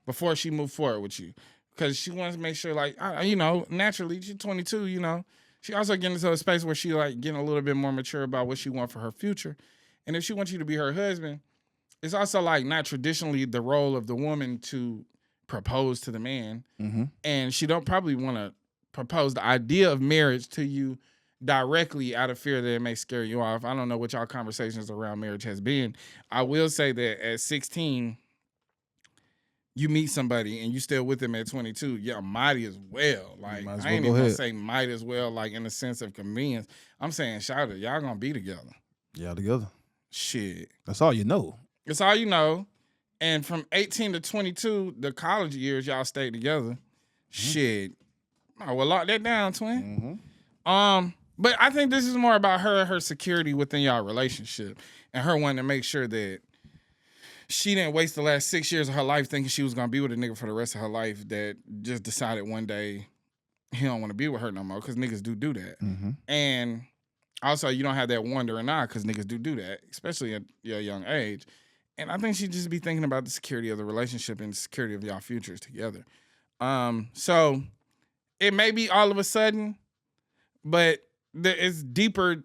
before she move forward with you. Because she wants to make sure, like, you know, naturally, she's 22, you know. She also getting into a space where she, like, getting a little bit more mature about what she wants for her future. And if she wants you to be her husband, it's also, like, not traditionally the role of the woman to propose to the man. And she don't probably want to propose the idea of marriage to you directly out of fear that it may scare you off. I don't know what y'all conversations around marriage has been. I will say that at 16... you meet somebody and you still with them at 22, yeah, might as well. Like, I ain't even gonna say might as well, like in the sense of convenience. I'm saying, shout it, y'all gonna be together. Y'all together. Shit. That's all you know. That's all you know. And from 18 to 22, the college years, y'all stayed together. Shit. I will lock that down, twin. But I think this is more about her security within y'all relationship and her wanting to make sure that she didn't waste the last 6 years of her life thinking she was going to be with a nigga for the rest of her life that just decided one day he don't want to be with her no more, because niggas do that. And also, you don't have that wondering eye because niggas do that, especially at your young age. And I think she just be thinking about the security of the relationship and the security of y'all futures together. So it may be all of a sudden, but it's deeper.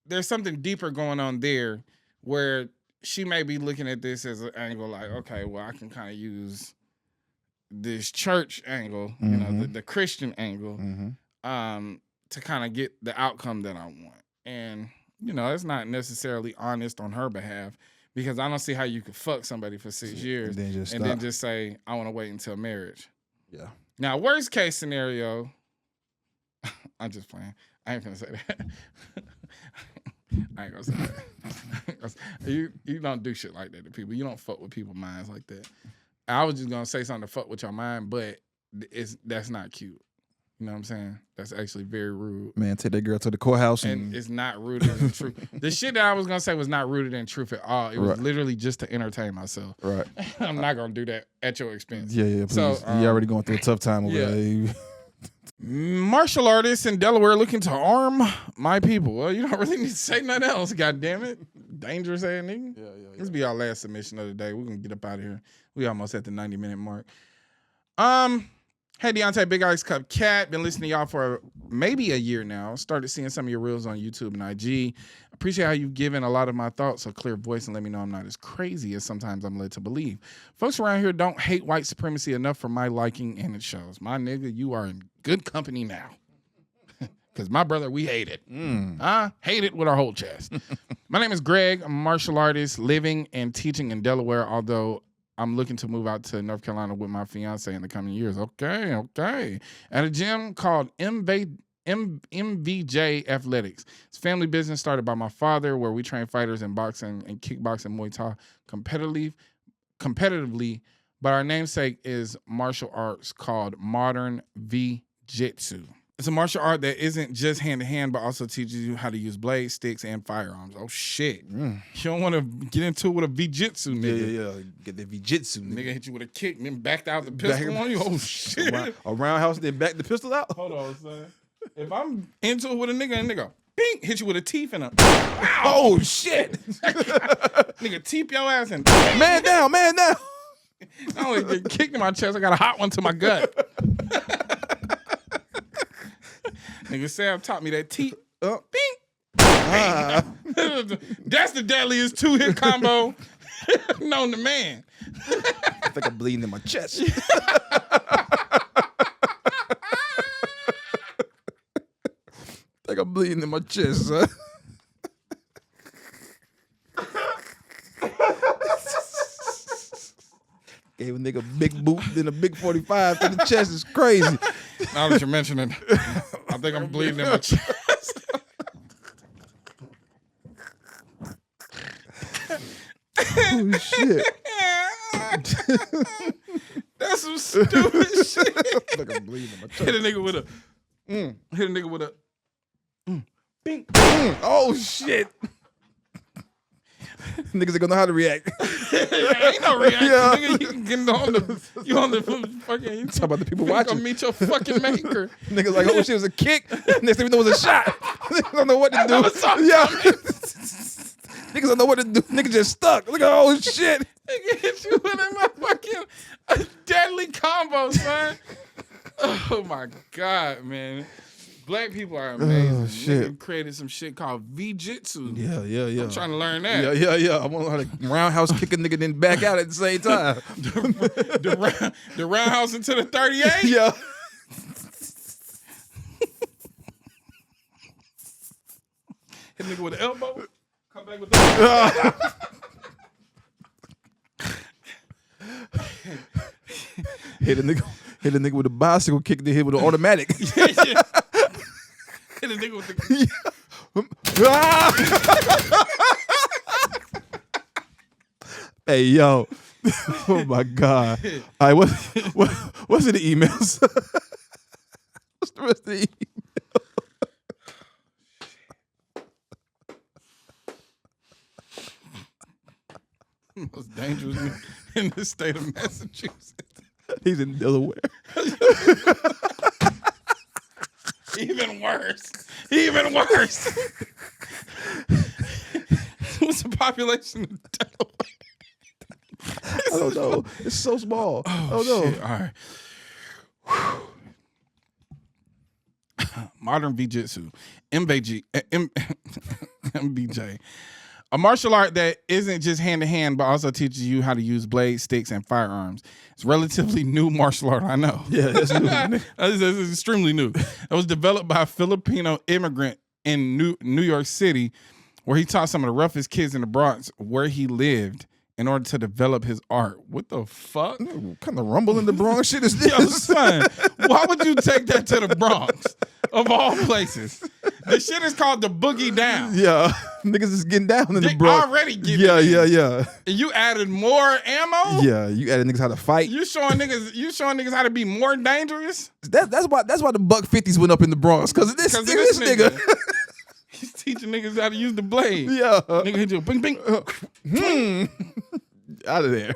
There's something deeper going on there where she may be looking at this as an angle like, okay, well, I can kind of use this church angle, you know, the Christian angle, to kind of get the outcome that I want. And, you know, it's not necessarily honest on her behalf, because I don't see how you could fuck somebody for 6 years and then just say, I want to wait until marriage. Yeah. Now, worst case scenario, I'm just playing. I ain't gonna say that. I ain't gonna say that. You don't do shit like that to people. You don't fuck with people's minds like that. I was just gonna say something to fuck with your mind, but that's not cute. You know what I'm saying? That's actually very rude. Man, take that girl to the courthouse. And it's not rooted in truth. The shit that I was gonna say was not rooted in truth at all. It was literally just to entertain myself. Right. I'm not gonna do that at your expense. Yeah, please. So, you already going through a tough time over there. Martial artists in Delaware looking to arm my people. Well, you don't really need to say nothing else, God damn it. Dangerous ass nigga. Yeah. This be our last submission of the day. We're gonna get up out of here. We almost at the 90-minute mark. Hey, Deontay, Big Ice Cup Cat. Been listening to y'all for maybe a year now. Started seeing some of your reels on YouTube and IG. Appreciate how you've given a lot of my thoughts a clear voice and let me know I'm not as crazy as sometimes I'm led to believe. Folks around here don't hate white supremacy enough for my liking, and it shows. My nigga, you are in good company now. Because my brother, we hate it. I hate it with our whole chest. My name is Greg. I'm a martial artist living and teaching in Delaware, although I'm looking to move out to North Carolina with my fiance in the coming years. Okay. At a gym called MVJ Athletics. It's a family business started by my father, where we train fighters in boxing and kickboxing, Muay Thai competitively. But our namesake is martial arts called Modern V-Jitsu. It's a martial art that isn't just hand-to-hand, but also teaches you how to use blades, sticks, and firearms. Oh, shit. You don't want to get into it with a V-Jitsu, nigga. Yeah. Get the V-Jitsu, nigga. Hit you with a kick and then backed out the pistol on you. Oh, shit. A roundhouse, then back the pistol out? Hold on, son. If I'm into it with a nigga, bing, hit you with a teeth and a... Oh, shit. Nigga, teep your ass and... Man down. I only get kicked in my chest. I got a hot one to my gut. Nigga Sam taught me that teep. Bing. That's the deadliest 2-hit combo known to man. I think I'm bleeding in my chest. Son. Gave a nigga a big boot, then a big 45 to the chest is crazy. Now that you're mentioning it, I think I'm bleeding in my chest. Oh shit. That's some stupid shit. Like I'm bleeding in my chest. Hit a nigga with a bing. Oh shit. Niggas ain't gonna know how to react. Ain't no reaction, nigga. You can get on the fucking. You Talk about the people watching. watching. Go meet your fucking maker. Niggas like, oh shit, it was a kick. Next thing we know, it was a shot. Niggas don't know what to do. Yeah. Niggas don't know what to do. Niggas just stuck. Look at oh shit. Nigga hit you with a fucking deadly combo, son. Oh my god, man. Black people are amazing. Oh, shit. Nigga created some shit called V-Jitsu. Yeah. I'm trying to learn that. Yeah. I want to know how to roundhouse kick a nigga then back out at the same time. the roundhouse into the 38? Yeah. Hit nigga with the elbow. Come back with the Hit a nigga with a bicycle kick, then hit with an automatic. yeah. Hit a nigga with the Hey yo. Oh my god. All right, what's in the emails? What's the rest of the email? most dangerous man in the state of Massachusetts. He's in Delaware. Even worse. What's the population of Delaware? I don't know. It's so small. Oh no. shit. All right. Modern Jiu-Jitsu. MBJ. A martial art that isn't just hand-to-hand, but also teaches you how to use blades, sticks, and firearms. It's a relatively new martial art, I know. Yeah, that's new. It's extremely new. It was developed by a Filipino immigrant in New York City, where he taught some of the roughest kids in the Bronx where he lived in order to develop his art. What the fuck? What kind of rumble in the Bronx shit is this? Yo, son, why would you take that to the Bronx, of all places? The shit is called the Boogie Down. Yeah, niggas is getting down in the Bronx. Already getting Yeah. And you added more ammo? Yeah, you added niggas how to fight. You showing niggas how to be more dangerous? That's why the $150s went up in the Bronx, because of this nigga. He's teaching niggas how to use the blade. Yeah. Nigga hit you, bing, bing. Out of there.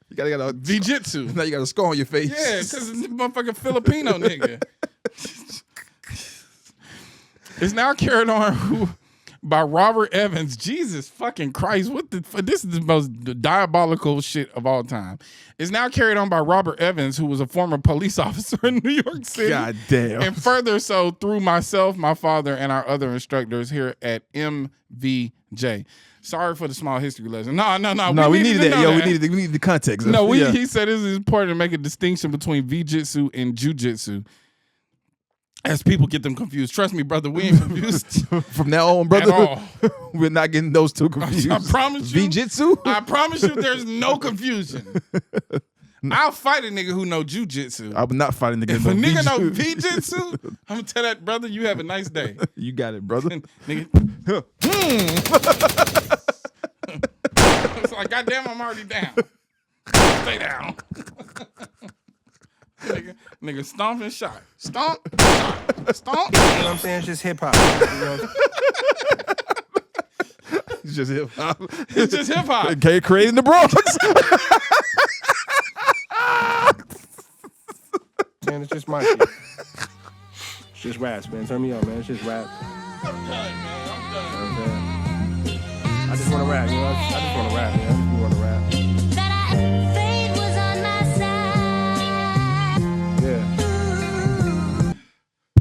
You gotta get a Jiu-Jitsu. Now you got a scar on your face. Yeah, because it's a motherfucking Filipino nigga. It's now carried on by Robert Evans. Jesus fucking Christ. This is the most diabolical shit of all time. It's now carried on by Robert Evans, who was a former police officer in New York City. God damn. And further so through myself, my father, and our other instructors here at MVJ. Sorry for the small history lesson. No. We needed that. Yo, we needed the context. No, he said it is important to make a distinction between V-Jitsu and Jiu-Jitsu, as people get them confused. Trust me, brother, we ain't confused. From now on, brother, at all. We're not getting those two confused. I promise you. V-Jitsu? I promise you there's no confusion. I'll fight a nigga who know Jiu-Jitsu. I would not fight a nigga If who a know nigga know V-Jitsu. V-Jitsu, I'm gonna tell that brother, you have a nice day. You got it, brother. Nigga. It's like, goddamn, I'm already down. Stay down. Nigga stomp and shot. Stomp, shot. Stomp. You know what I'm saying? It's just hip hop. You know? It's just hip hop. It's just hip hop. Okay, creating the Bronx. Man, it's just my shit. It's just raps, man. Turn me on, man. It's just rap. I'm done, man. I'm done. You know what I'm saying? I just want to rap, you know? I just want to rap, man. I just want to rap. Fate was on my side. Yeah.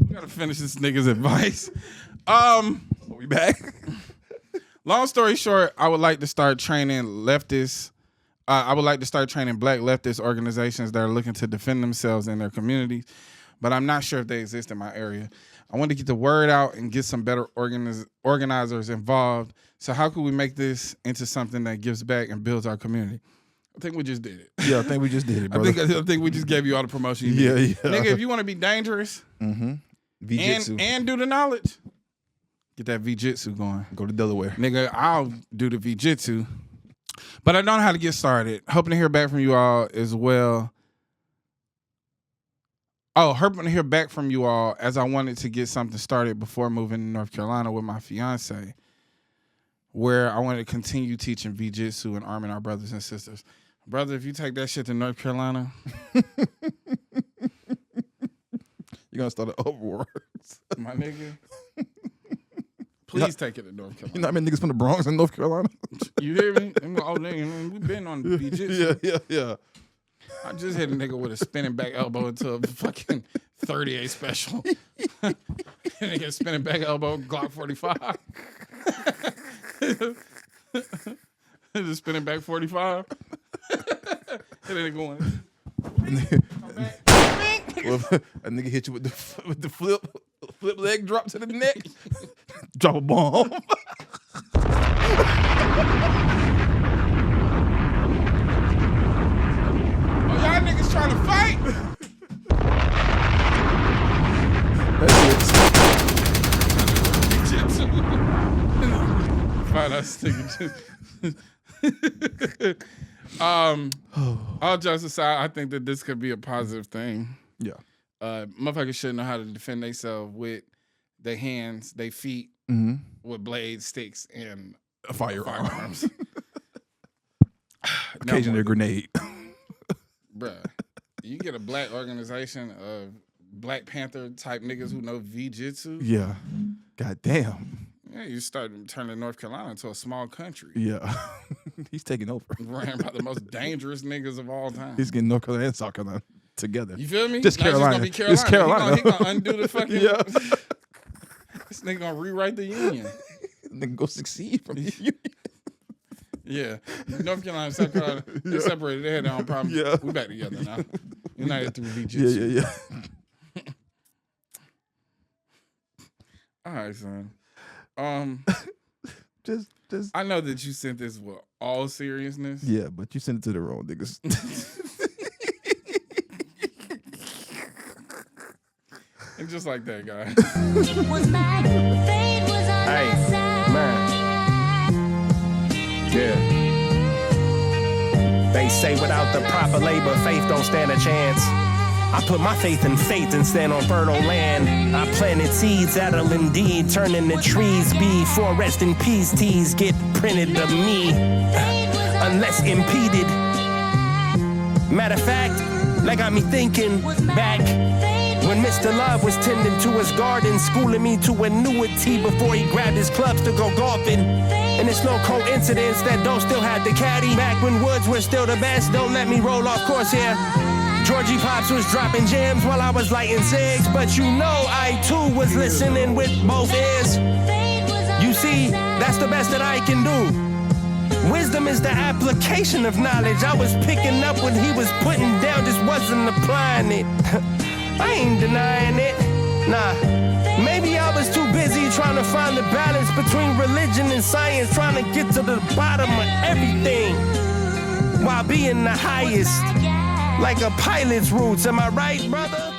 We gotta finish this nigga's advice. We back? Long story short, I would like to start training leftists. I would like to start training black leftist organizations that are looking to defend themselves in their communities, but I'm not sure if they exist in my area. I want to get the word out and get some better organizers involved. So how can we make this into something that gives back and builds our community? I think we just did it. Yeah, I think we just did it, I brother. think we just gave you all the promotion you Yeah, need. yeah. Nigga, if you want to be dangerous V-Jitsu. and do the knowledge, get that V-Jitsu going. Go to Delaware. Nigga, I'll do the V-Jitsu. But I don't know how to get started. Hoping to hear back from you all as well. Oh, hoping to hear back from you all as I wanted to get something started before moving to North Carolina with my fiance, where I wanted to continue teaching V-Jitsu and arming our brothers and sisters. Brother, if you take that shit to North Carolina, You're gonna start an overworld. my nigga, please take it to North Carolina. You know how many niggas from the Bronx in North Carolina? You hear me? Oh, nigga, we been on V-Jitsu. Yeah. I just hit a nigga with a spinning back elbow into a fucking 38 special. Nigga spinning back elbow, Glock 45. Just spinning back 45. Hit a nigga going. Well, a nigga hit you with the flip leg drop to the neck. Drop a bomb. Y'all niggas trying to fight? That's Fight us, nigga. All jokes aside, I think that this could be a positive thing. Yeah. Motherfuckers should know how to defend themselves with their hands, their feet, with blades, sticks, and firearms. Occasionally a grenade. Bruh, you get a black organization of Black Panther type niggas who know V-Jitsu. Yeah. God damn. Yeah, you start turning North Carolina into a small country. Yeah. He's taking over. Ran by the most dangerous niggas of all time. He's getting North Carolina and South Carolina together. You feel me? Just Carolina. Not just gonna be Just Carolina. He gonna undo the fucking. Yeah. This nigga gonna rewrite the union. Nigga go succeed from the union. Yeah, North Carolina and South Carolina, they separated. They had their own problems. Yeah. We back together now. United through V-Jitsu. Yeah. All right, son. Just I know that you sent this with all seriousness. yeah, but you sent it to the wrong niggas. And just like that, guy. Hey, man. Yeah. They say without the proper labor, faith don't stand a chance. I put my faith in faith and stand on fertile land. I planted seeds that'll indeed turn into trees. Be forest and peace teas get printed of me, unless impeded. Matter of fact, that got me thinking back when Mr. Love was tending to his garden, schooling me to annuity before he grabbed his clubs to go golfing. And it's no coincidence that Doe still had the caddy back when Woods were still the best. Don't let me roll off course here. Georgie Pops was dropping jams while I was lighting cigs, but you know I too was listening with both ears. You see, that's the best that I can do. Wisdom is the application of knowledge. I was picking up what he was putting down, just wasn't applying it. I ain't denying it, nah. Maybe I was too busy trying to find the balance between religion and science, trying to get to the bottom of everything while being the highest, like a pilot's roots. Am I right, brother?